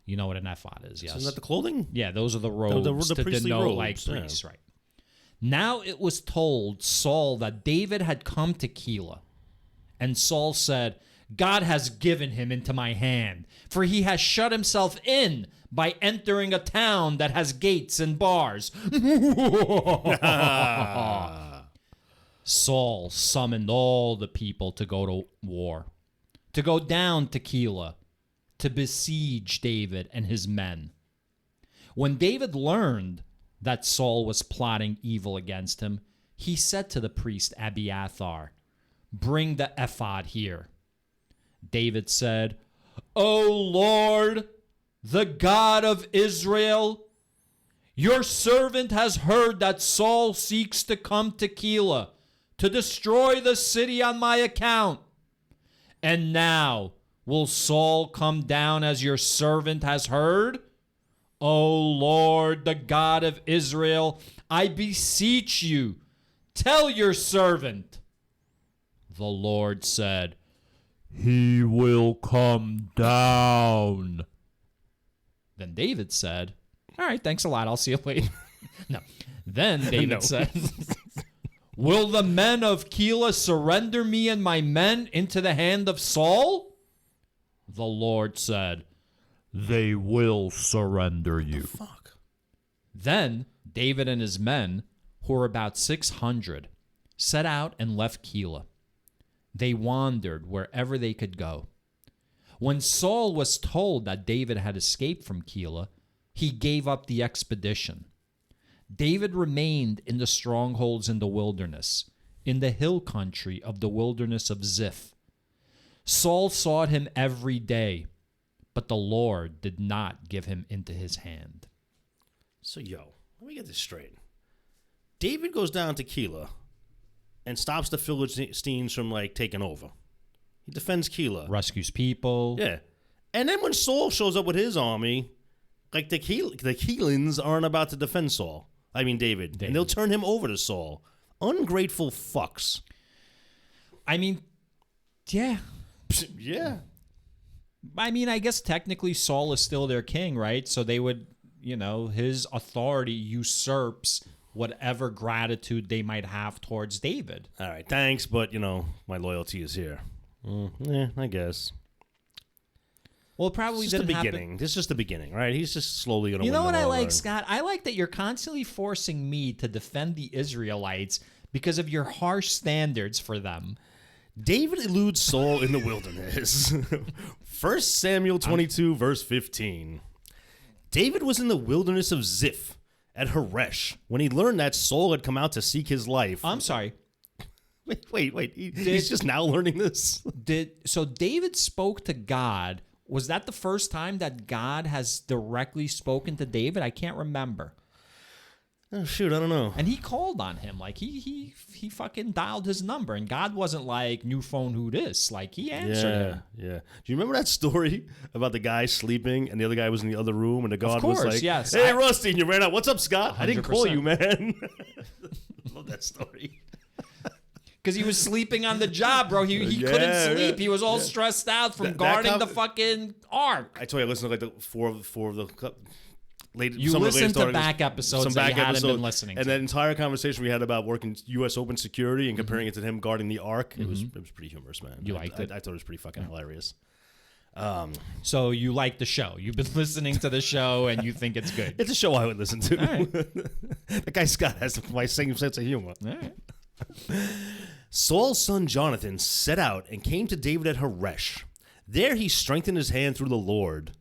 You know what an ephod is, yes? Isn't that the clothing? Yeah, those are the robes the to priestly denote robes, like yeah. priests, right? Now it was told Saul that David had come to Keilah. And Saul said, God has given him into my hand, for he has shut himself in by entering a town that has gates and bars. Saul summoned all the people to go to war, to go down to Keilah, to besiege David and his men. When David learned that Saul was plotting evil against him, he said to the priest Abiathar, bring the ephod here. David said, O Lord, the God of Israel, your servant has heard that Saul seeks to come to Keilah to destroy the city on my account. And now will Saul come down as your servant has heard? O Lord, the God of Israel, I beseech you, tell your servant. The Lord said, he will come down. Then David said, all right, thanks a lot. I'll see you later. No. Then David said, will the men of Keilah surrender me and my men into the hand of Saul? The Lord said, they will surrender you. Fuck. Then David and his men, who were about 600, set out and left Keilah. They wandered wherever they could go. When Saul was told that David had escaped from Keilah, he gave up the expedition. David remained in the strongholds in the wilderness, in the hill country of the wilderness of Ziph. Saul sought him every day, but the Lord did not give him into his hand. So, let me get this straight. David goes down to Keilah and stops the Philistines from, taking over. He defends Keilah. Rescues people. Yeah. And then when Saul shows up with his army, the Keilans aren't about to defend David. And they'll turn him over to Saul. Ungrateful fucks. I mean, yeah. Yeah. I mean, I guess technically Saul is still their king, right? So they would, his authority usurps whatever gratitude they might have towards David. All right, thanks, but, my loyalty is here. Yeah, I guess. Well, it probably didn't happen. Beginning. This is just the beginning, right? He's just slowly going to win. You know what I like, Scott? I like that you're constantly forcing me to defend the Israelites because of your harsh standards for them. David eludes Saul in the wilderness. 1 Samuel 22, verse 15. David was in the wilderness of Ziph at Haresh when he learned that Saul had come out to seek his life. I'm sorry. Wait. He's just now learning this? So David spoke to God. Was that the first time that God has directly spoken to David? I can't remember. Oh, shoot, I don't know. And he called on him. He fucking dialed his number. And God wasn't like, new phone, who this? He answered him. Yeah. Do you remember that story about the guy sleeping and the other guy was in the other room and the God of course, was like, yes. hey, Rusty, and you ran out. What's up, Scott? 100%. I didn't call you, man. love that story. Because he was sleeping on the job, bro. He couldn't sleep. He was all stressed out from guarding the fucking ark. I told you I listened to like the four of the late. You listened to back episodes that you hadn't been listening to. And that entire conversation we had about working U.S. open security and comparing it to him guarding the ark, it was pretty humorous, man. You liked it? I thought it was pretty fucking hilarious. So you like the show. You've been listening to the show and you think it's good. It's a show I would listen to. Right. That guy Scott has my same sense of humor. All right. Saul's son Jonathan set out and came to David at Horesh. There he strengthened his hand through the Lord.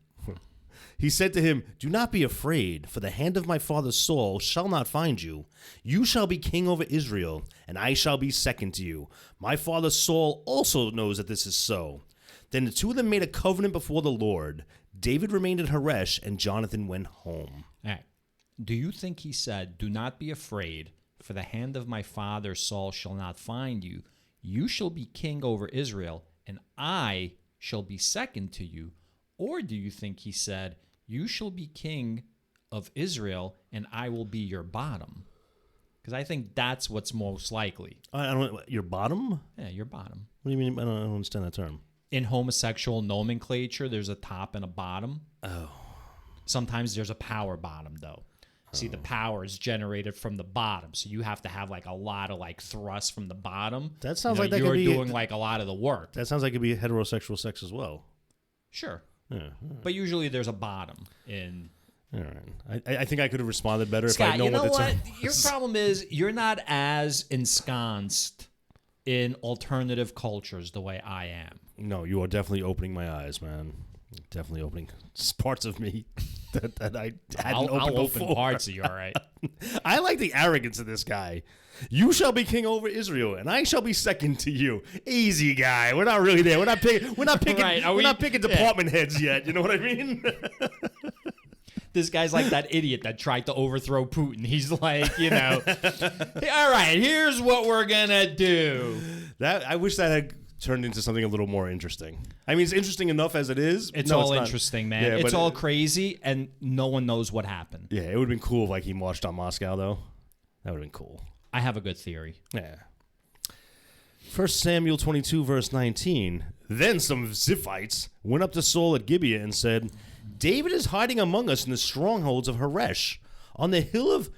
He said to him, "Do not be afraid, for the hand of my father Saul shall not find you. You shall be king over Israel, and I shall be second to you. My father Saul also knows that this is so." Then the two of them made a covenant before the Lord. David remained at Horesh, and Jonathan went home. All right. Do you think he said, "Do not be afraid, for the hand of my father Saul shall not find you. You shall be king over Israel, and I shall be second to you"? Or do you think he said, "You shall be king of Israel, and I will be your bottom"? Because I think that's what's most likely. I don't. Your bottom? Yeah, your bottom. What do you mean? I don't understand that term. In homosexual nomenclature, there's a top and a bottom. Oh. Sometimes there's a power bottom, though. See, the power is generated from the bottom, so you have to have like a lot of like thrust from the bottom. That sounds like that you're could be doing like a lot of the work. That sounds like it could be heterosexual sex as well. Sure, Yeah. but usually there's a bottom in. All right. I think I could have responded better Scott, if I known you know what the what? term Your was. problem is you're not as ensconced in alternative cultures the way I am. No, you are definitely opening my eyes, man. Definitely opening parts of me that I hadn't opened I'll before. open parts of you, all right? I like the arrogance of this guy. You shall be king over Israel, and I shall be second to you. Easy guy. We're not really there. We're not picking. We're not picking. Right, we're not picking department heads yet. You know what I mean? This guy's like that idiot that tried to overthrow Putin. He's like, you know, "Hey, all right, here's what we're gonna do." That I wish that had turned into something a little more interesting. I mean, it's interesting enough as it is. It's No, all not. interesting, man. Yeah, it's but all crazy, and no one knows what happened. Yeah, it would have been cool if like he marched on Moscow, though. That would have been cool. I have a good theory. Yeah. 1 Samuel 22, verse 19. Then some Ziphites went up to Saul at Gibeah and said, "David is hiding among us in the strongholds of Horesh, on the hill of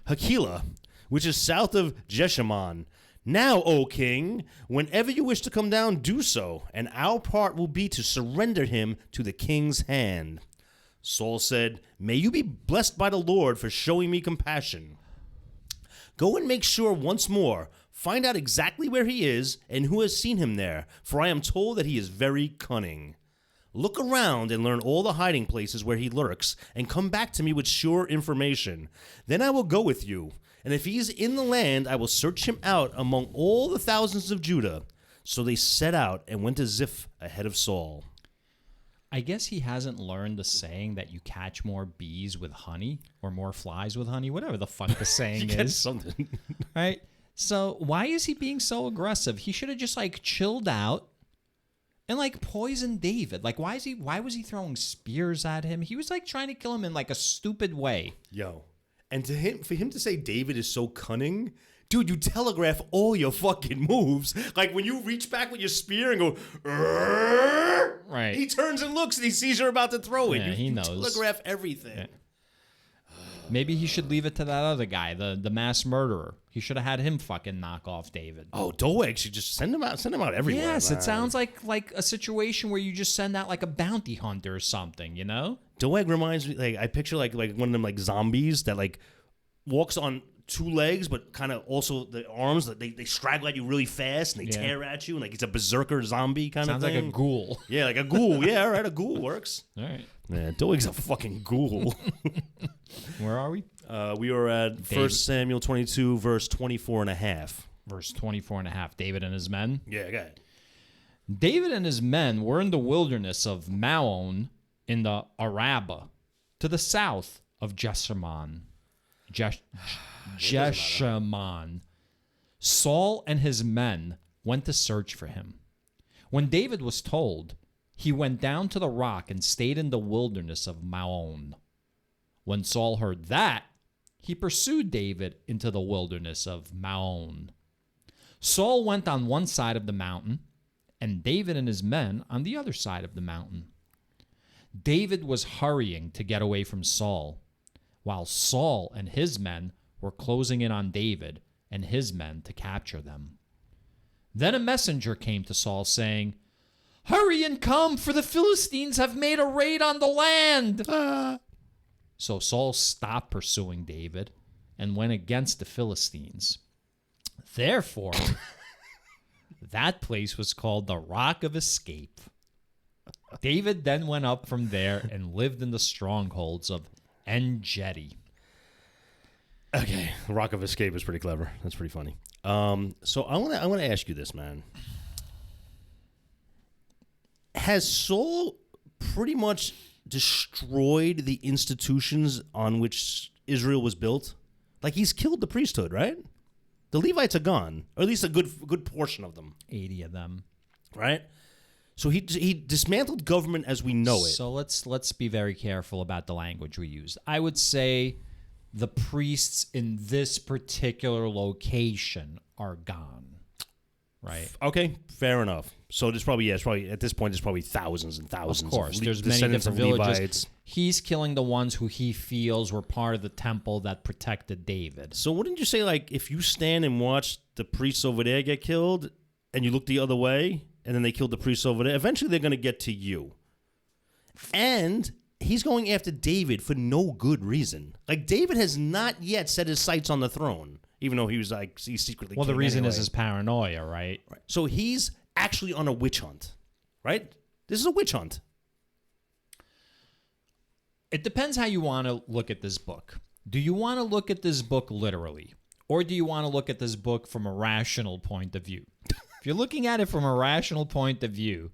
Hakilah, which is south of Jeshimon. Now, O king, whenever you wish to come down, do so, and our part will be to surrender him to the king's hand." Saul said, "May you be blessed by the Lord for showing me compassion. Go and make sure once more. Find out exactly where he is and who has seen him there, for I am told that he is very cunning. Look around and learn all the hiding places where he lurks, and come back to me with sure information. Then I will go with you, and if he is in the land, I will search him out among all the thousands of Judah." So they set out and went to Ziph ahead of Saul. I guess he hasn't learned the saying that you catch more bees with honey or more flies with honey, whatever the fuck the saying is. Something. Right? So why is he being so aggressive? He should have just like chilled out and like poisoned David. Like why was he throwing spears at him? He was like trying to kill him in like a stupid way. Yo. And for him to say David is so cunning, dude, you telegraph all your fucking moves. Like when you reach back with your spear and go, "Arr!" Right. He turns and looks and he sees you're about to throw it. Yeah, he knows. Telegraph everything. Yeah. Maybe he should leave it to that other guy, the mass murderer. He should have had him fucking knock off David. Oh, Doeg should just send him out everywhere. Yes, man. it sounds like a situation where you just send out like a bounty hunter or something, you know? Doeg reminds me, like, I picture like one of them like zombies that like walks on two legs, but kind of also the arms that they straggle at you really fast and they tear at you, and like it's a berserker zombie kind Sounds of thing. like a ghoul. Yeah, like a ghoul. Yeah, all right, a ghoul works. All right. Yeah, Doeg's a fucking ghoul. Where are we? We are at 1 Samuel 22, verse 24 and a half. Verse 24 and a half. David and his men. Yeah, go ahead. David and his men were in the wilderness of Maon in the Arabah, to the south of Jeshimon. Jeshimon. Saul and his men went to search for him. When David was told, he went down to the rock and stayed in the wilderness of Maon. When Saul heard that, he pursued David into the wilderness of Maon. Saul went on one side of the mountain, and David and his men on the other side of the mountain. David was hurrying to get away from Saul, while Saul and his men were closing in on David and his men to capture them. Then a messenger came to Saul saying, "Hurry and come, for the Philistines have made a raid on the land." So Saul stopped pursuing David and went against the Philistines. Therefore, that place was called the Rock of Escape. David then went up from there and lived in the strongholds of En-Gedi. Okay, the Rock of Escape is pretty clever. That's pretty funny. So I want to ask you this, man. Has Saul pretty much destroyed the institutions on which Israel was built? Like, he's killed the priesthood, right? The Levites are gone, or at least a good portion of them. 80 of them. Right? So he dismantled government as we know it. So let's be very careful about the language we use. I would say the priests in this particular location are gone. Right. Okay, fair enough. So there's probably at this point there's probably thousands and thousands. Of course, there's many descendants different of villages. Levites. He's killing the ones who he feels were part of the temple that protected David. So wouldn't you say, like, if you stand and watch the priests over there get killed, and you look the other way, and then they killed the priests over there, eventually they're going to get to you. And he's going after David for no good reason. Like, David has not yet set his sights on the throne, even though he's secretly. Well, the king reason anyway. is his paranoia, right? So he's actually on a witch hunt, right? This is a witch hunt. It depends how you want to look at this book. Do you want to look at this book literally? Or do you want to look at this book from a rational point of view? If you're looking at it from a rational point of view,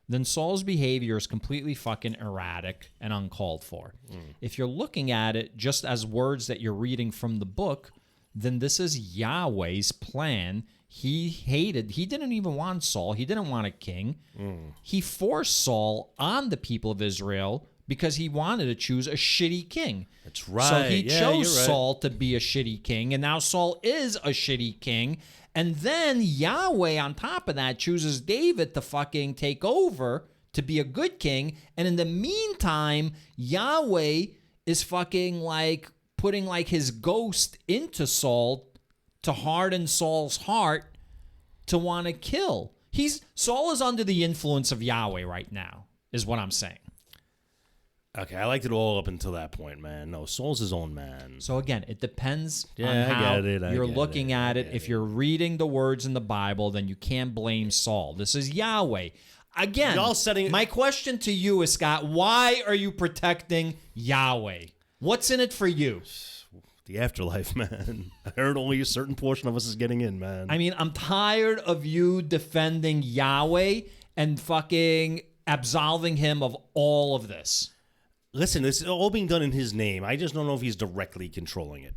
then Saul's behavior is completely fucking erratic and uncalled for. If you're looking at it just as words that you're reading from the book, then this is Yahweh's plan. He didn't even want Saul. He didn't want a king. He forced Saul on the people of Israel because he wanted to choose a shitty king. That's right. So he Yeah, chose you're right. Saul to be a shitty king, and now Saul is a shitty king. And then Yahweh, on top of that, chooses David to fucking take over to be a good king. And in the meantime, Yahweh is fucking like putting like his ghost into Saul to harden Saul's heart to want to kill. Saul is under the influence of Yahweh right now, is what I'm saying. Okay, I liked it all up until that point, man. No, Saul's his own man. So again, it depends on I how get it, I you're get looking it, I at it. get If it. you're reading the words in the Bible, then you can't blame Saul. This is Yahweh. Again, Y'all setting- my question to you is, Scott, why are you protecting Yahweh? What's in it for you? The afterlife, man. I heard only a certain portion of us is getting in, man. I mean, I'm tired of you defending Yahweh and fucking absolving him of all of this. Listen, it's all being done in his name. I just don't know if he's directly controlling it.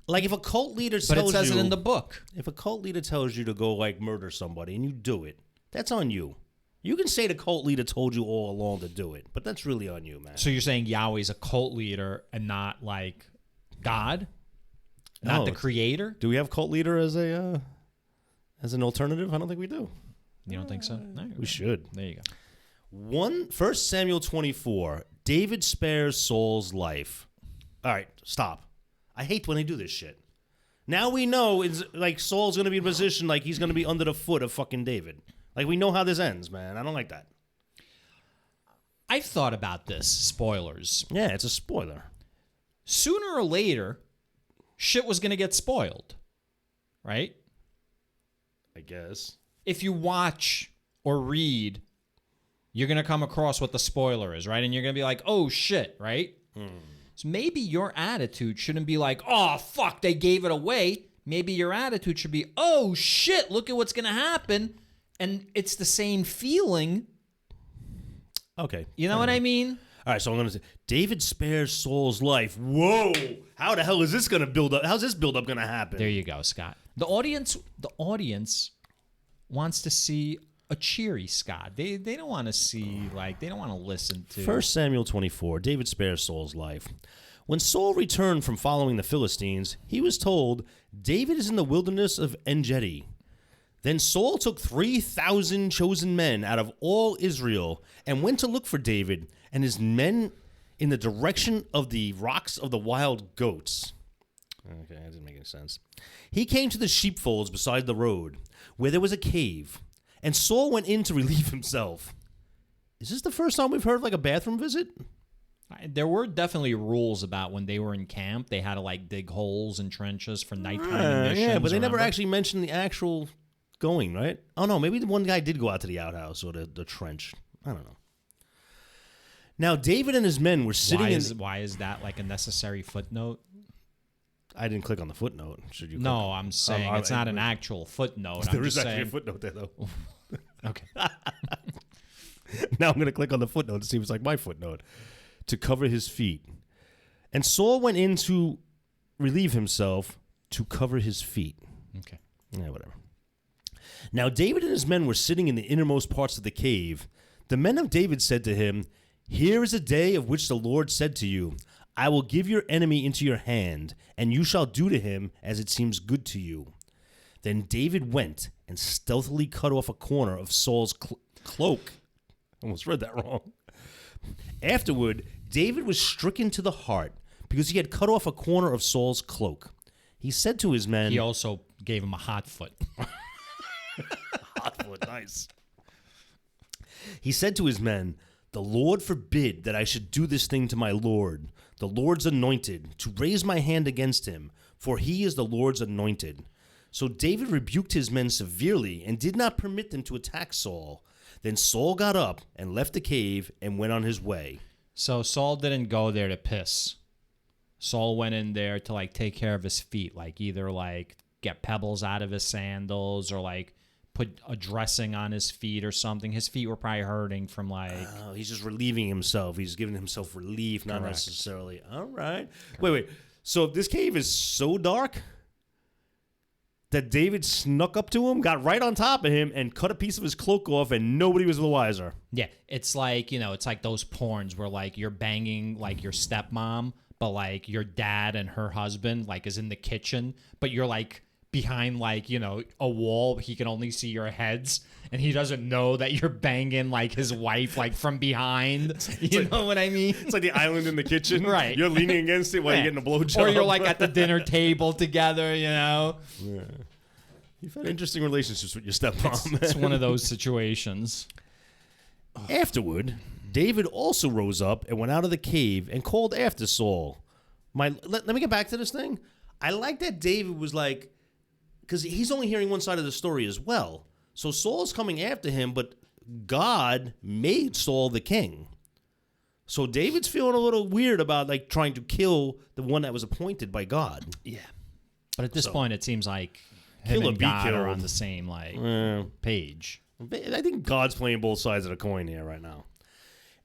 Like, if a cult leader tells you... But it says it in the book. If a cult leader tells you to go, like, murder somebody and you do it, that's on you. You can say the cult leader told you all along to do it, but that's really on you, man. So you're saying Yahweh's a cult leader and not like God? Not No. the creator? Do we have cult leader as an alternative? I don't think we do. You don't think so? No, We should. There you go. 1 Samuel 24, David spares Saul's life. All right, stop. I hate when they do this shit. Now we know it's like Saul's going to be in a position like he's going to be under the foot of fucking David. Like, we know how this ends, man. I don't like that. I've thought about this. Spoilers. Yeah, it's a spoiler. Sooner or later, shit was going to get spoiled. Right? I guess. If you watch or read, you're going to come across what the spoiler is, right? And you're going to be like, oh, shit, right? So maybe your attitude shouldn't be like, oh, fuck, they gave it away. Maybe your attitude should be, oh, shit, look at what's going to happen. And it's the same feeling. Okay. You know what I mean? All right, so I'm going to say, David spares Saul's life. Whoa! How the hell is this going to build up? How's this build up going to happen? There you go, Scott. The audience wants to see a cheery Scott. They don't want to see, like, they don't want to listen to. 1 Samuel 24, David spares Saul's life. When Saul returned from following the Philistines, he was told, David is in the wilderness of En-Gedi. Then Saul took 3,000 chosen men out of all Israel and went to look for David and his men in the direction of the rocks of the wild goats. Okay, that doesn't make any sense. He came to the sheepfolds beside the road, where there was a cave, and Saul went in to relieve himself. Is this the first time we've heard like a bathroom visit? There were definitely rules about when they were in camp. They had to like dig holes and trenches for nighttime missions. Yeah, but they never remember? actually mentioned the actual going, right? Oh, no, maybe the one guy did go out to the outhouse or the trench. I don't know. Now, David and his men were sitting Why is that like a necessary footnote? I didn't click on the footnote. Should you? No, I'm saying it's not an actual footnote. There I'm is just actually saying. a footnote there, though. Okay. Now I'm going to click on the footnote to see if it's like my footnote. To cover his feet. And Saul went in to relieve himself to cover his feet. Okay. Yeah, whatever. Now David and his men were sitting in the innermost parts of the cave. The men of David said to him, Here is a day of which the Lord said to you, I will give your enemy into your hand, and you shall do to him as it seems good to you. Then David went and stealthily cut off a corner of Saul's cloak. I almost read that wrong. Afterward, David was stricken to the heart because he had cut off a corner of Saul's cloak. He said to his men... He also gave him a hot foot. Hot foot, nice. He said to his men, The Lord forbid that I should do this thing to my Lord, the Lord's anointed, to raise my hand against him, for he is the Lord's anointed. So David rebuked his men severely and did not permit them to attack Saul. Then Saul got up and left the cave and went on his way. So Saul didn't go there to piss. Saul went in there to like take care of his feet, like either like get pebbles out of his sandals or like put a dressing on his feet or something. His feet were probably hurting from like... Oh, he's just relieving himself. He's giving himself relief, not Correct. necessarily. All right. Wait. So this cave is so dark that David snuck up to him, got right on top of him, and cut a piece of his cloak off, and nobody was the wiser. Yeah, it's like, it's like those porns where like you're banging like your stepmom, but like your dad and her husband like is in the kitchen, but you're like behind like, a wall. He can only see your heads, and he doesn't know that you're banging like his wife like from behind. You know what I mean? It's like the island in the kitchen. Right. You're leaning against it while you're getting a blowjob. Or you're like at the dinner table together, Yeah. You've had interesting relationships with your stepmom. It's one of those situations. Afterward, David also rose up and went out of the cave and called after Saul. Let me get back to this thing. I like that David was like, because he's only hearing one side of the story as well. So Saul's coming after him, but God made Saul the king. So David's feeling a little weird about like trying to kill the one that was appointed by God. Yeah. But at this point, it seems like Kill him or and be God are killed. on the same like page. I think God's playing both sides of the coin here right now.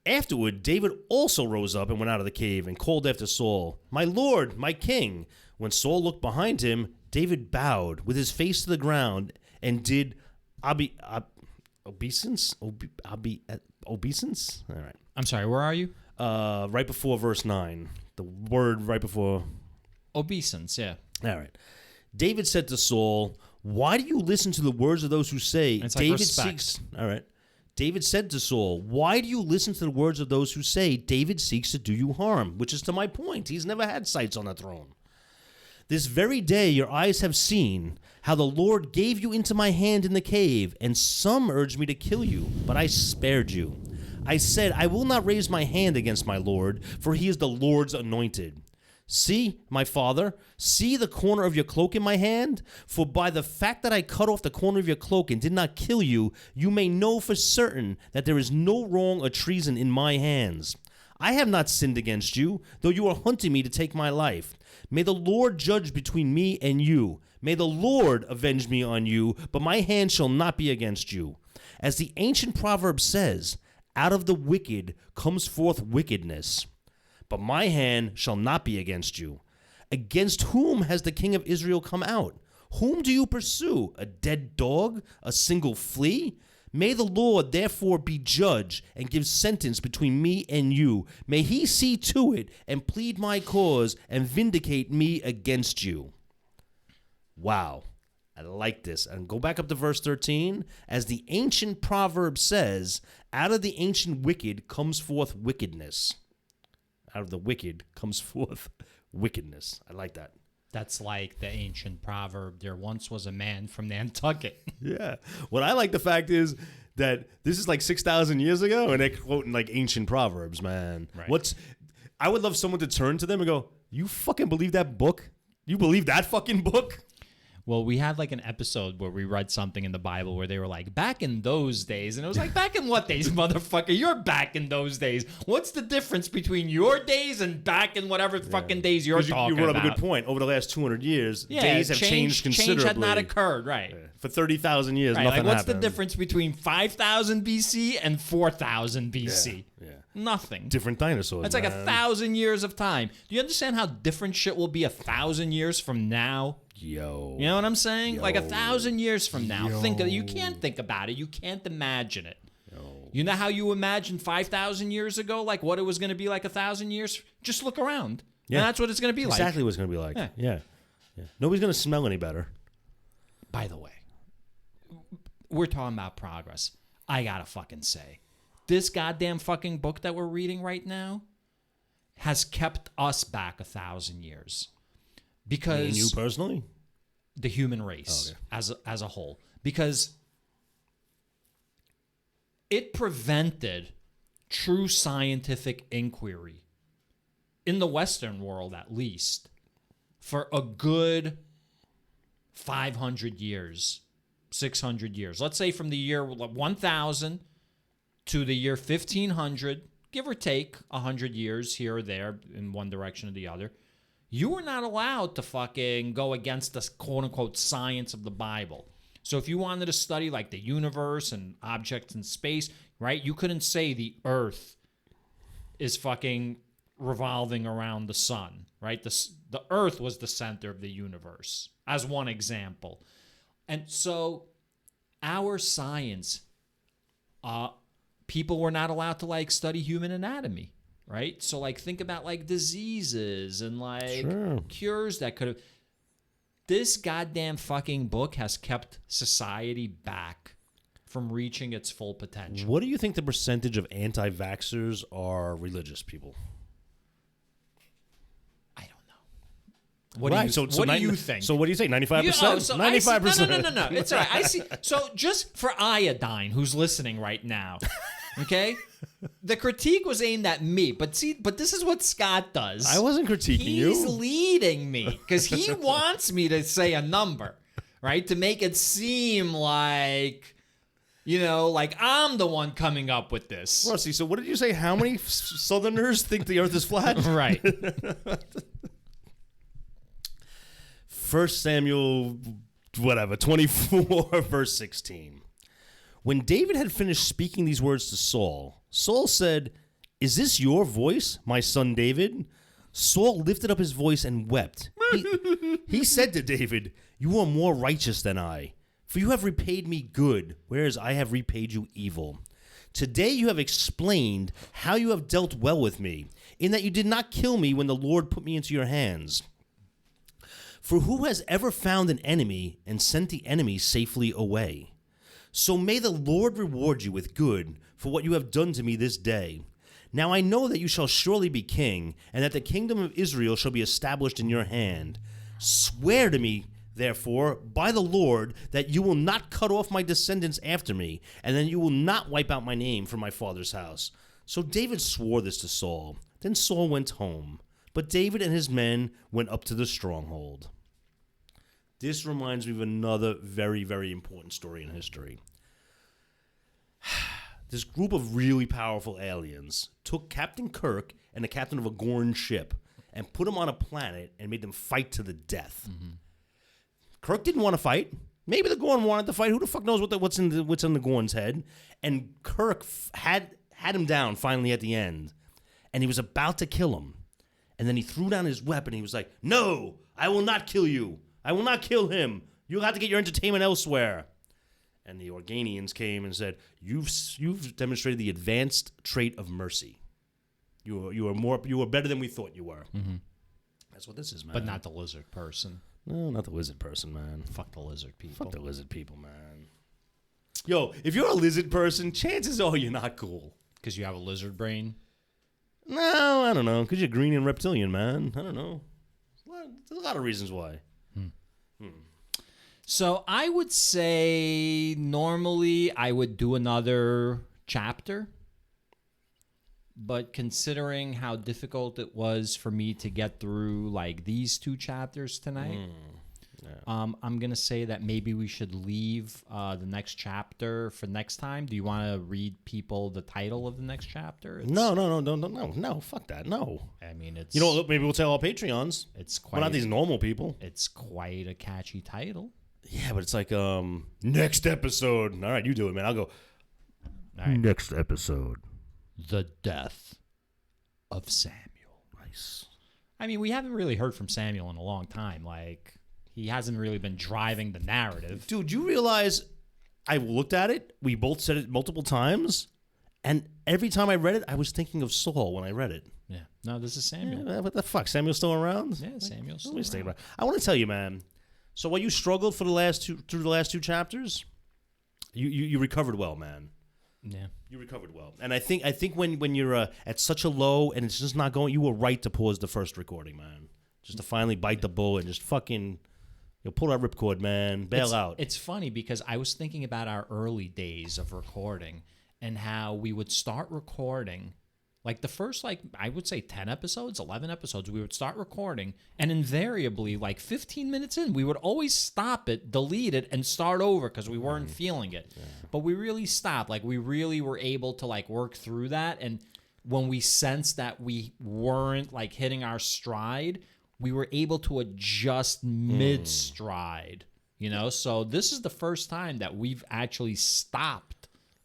Afterward, David also rose up and went out of the cave and called after Saul, My Lord, my king. When Saul looked behind him, David bowed with his face to the ground and did obeisance? Obeisance? All right. I'm sorry, where are you? Right before verse 9. The word right before. Obeisance, yeah. All right. David said to Saul, Why do you listen to the words of those who say, It's like David respect. seeks... All right. David said to Saul, Why do you listen to the words of those who say, David seeks to do you harm? Which is to my point. He's never had sights on the throne. This very day your eyes have seen how the Lord gave you into my hand in the cave, and some urged me to kill you, but I spared you. I said, I will not raise my hand against my Lord, for he is the Lord's anointed. See, my father, see the corner of your cloak in my hand? For by the fact that I cut off the corner of your cloak and did not kill you, you may know for certain that there is no wrong or treason in my hands. I have not sinned against you, though you are hunting me to take my life. May the Lord judge between me and you. May the Lord avenge me on you, but my hand shall not be against you. As the ancient proverb says, out of the wicked comes forth wickedness. But my hand shall not be against you. Against whom has the king of Israel come out? Whom do you pursue? A dead dog? A single flea? May the Lord therefore be judge and give sentence between me and you. May he see to it and plead my cause and vindicate me against you. Wow. I like this. And go back up to verse 13. As the ancient proverb says, out of the ancient wicked comes forth wickedness. Out of the wicked comes forth wickedness. I like that. That's like the ancient proverb, there once was a man from Nantucket. Yeah. What I like the fact is that this is like 6,000 years ago, and they're quoting like ancient proverbs, man. Right. I would love someone to turn to them and go, you fucking believe that book? You believe that fucking book? Well, we had like an episode where we read something in the Bible where they were like, back in those days. And it was like, back in what days, motherfucker? You're back in those days. What's the difference between your days and back in whatever fucking days you're talking about? You brought up a good point. Over the last 200 years, days have changed considerably. Change had not occurred, right. Yeah. For 30,000 years, right. nothing Like, what's happened. the difference between 5,000 BC and 4,000 BC? Yeah. Nothing. Different dinosaurs. That's like 1,000 years of time. Do you understand how different shit will be 1,000 years from now? Yo. You know what I'm saying? Like 1,000 years from now. You can't think about it. You can't imagine it. You know how you imagined 5,000 years ago, like what it was going to be like 1,000 years? Just look around. Yeah. And that's what it's going to be like. Exactly what it's going to be like. Yeah. Nobody's going to smell any better. By the way, we're talking about progress. I got to fucking say, this goddamn fucking book that we're reading right now has kept us back 1,000 years. Because Me and you personally? The human race as a whole. Because it prevented true scientific inquiry, in the Western world at least, for a good 500 years, 600 years. Let's say from the year 1000 to the year 1500, give or take 100 years here or there in one direction or the other. You were not allowed to fucking go against the quote-unquote science of the Bible. So if you wanted to study like the universe and objects in space, right, you couldn't say the Earth is fucking revolving around the sun, right? The Earth was the center of the universe, as one example. And so our science, people were not allowed to like study human anatomy. Right? So, like, think about, like, diseases and, like, cures that could have... This goddamn fucking book has kept society back from reaching its full potential. What do you think the percentage of anti-vaxxers are religious people? I don't know. What do you think? So what do you say? 95%? 95%. No. It's all right. I see. So just for iodine, who's listening right now, okay? The critique was aimed at me, but this is what Scott does. I wasn't critiquing you. He's leading me because he wants me to say a number, right? To make it seem like, you know, like I'm the one coming up with this. Rusty, so what did you say? How many Southerners think the earth is flat? Right. 1 Samuel, 24, verse 16. When David had finished speaking these words to Saul, Saul said, "Is this your voice, my son David?" Saul lifted up his voice and wept. He said to David, "You are more righteous than I, for you have repaid me good, whereas I have repaid you evil. Today you have explained how you have dealt well with me, in that you did not kill me when the Lord put me into your hands. For who has ever found an enemy and sent the enemy safely away? So may the Lord reward you with good for what you have done to me this day. Now I know that you shall surely be king, and that the kingdom of Israel shall be established in your hand. Swear to me, therefore, by the Lord, that you will not cut off my descendants after me, and that you will not wipe out my name from my father's house." So David swore this to Saul. Then Saul went home, but David and his men went up to the stronghold. This reminds me of another very, very important story in history. This group of really powerful aliens took Captain Kirk and the captain of a Gorn ship and put them on a planet and made them fight to the death. Mm-hmm. Kirk didn't want to fight. Maybe the Gorn wanted to fight. Who the fuck knows what's in the Gorn's head? And Kirk had him down finally at the end, and he was about to kill him. And then he threw down his weapon. He was like, "No, I will not kill you. I will not kill him. You'll have to get your entertainment elsewhere." and the Organians came and said, "You've demonstrated the advanced trait of mercy. You are better than we thought you were." Mm-hmm. That's what this is, man. But not the lizard person. No, not the lizard person, man. Fuck the lizard people. Fuck the lizard people, man. Yo, if you're a lizard person, chances are you're not cool. Because you have a lizard brain. No, I don't know. Because you're green and reptilian, man. I don't know. There's a lot of reasons why. So I would say normally I would do another chapter. But considering how difficult it was for me to get through like these 2 chapters tonight, I'm going to say that maybe we should leave the next chapter for next time. Do you want to read people the title of the next chapter? No. Fuck that. No. I mean, it's... You know what? Maybe we'll tell our Patreons. It's quite... We're not these normal people. It's quite a catchy title. Yeah, but it's like, next episode. All right, you do it, man. I'll go. All right. Next episode. The death of Samuel. Nice. I mean, we haven't really heard from Samuel in a long time. Like, he hasn't really been driving the narrative. Dude, you realize I looked at it. We both said it multiple times. And every time I read it, I was thinking of Saul when I read it. Yeah. No, this is Samuel. Yeah, what the fuck? Samuel's still around? Yeah, Samuel's still Let me think around. about it. I want to tell you, man. So while you struggled for the last 2 chapters, you recovered well, man. Yeah. You recovered well. And I think when you're at such a low and it's just not going, you were right to pause the first recording, man. Just to finally bite the bullet and just fucking pull that ripcord, man. Bail out. It's funny because I was thinking about our early days of recording and how we would start recording. Like the first, I would say 10 episodes, 11 episodes, we would start recording. And invariably, 15 minutes in, we would always stop it, delete it, and start over because we weren't feeling it. Yeah. But we really stopped. We really were able to, work through that. And when we sensed that we weren't, hitting our stride, we were able to adjust mid-stride. So this is the first time that we've actually stopped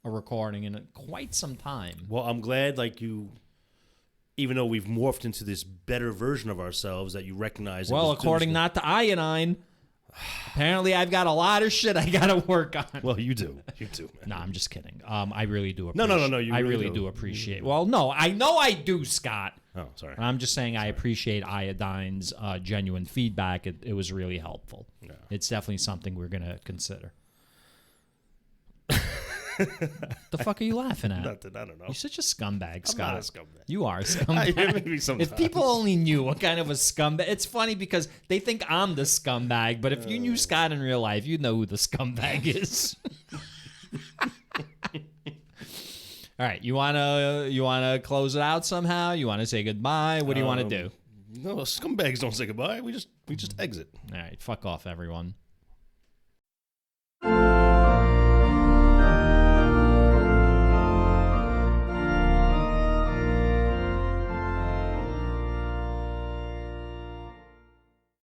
a recording in quite some time. Well, I'm glad, even though we've morphed into this better version of ourselves, that you recognize. Well, according not to Iodine, apparently I've got a lot of shit I got to work on. Well, you do, man. No, I'm just kidding. I really do appreciate. No. I really do appreciate. Well, no, I know I do, Scott. Oh, sorry. I'm just saying I appreciate Iodine's genuine feedback. It was really helpful. Yeah. It's definitely something we're gonna consider. The fuck are you laughing at? Nothing, I don't know. You're such a scumbag, Scott. I'm not a scumbag. You are a scumbag. Maybe sometimes. If people only knew what kind of a scumbag... It's funny because they think I'm the scumbag, but if you knew Scott in real life, you'd know who the scumbag is. All right, you wanna close it out somehow? You wanna say goodbye? What do you want to do? No, scumbags don't say goodbye. We just exit. All right, fuck off, everyone.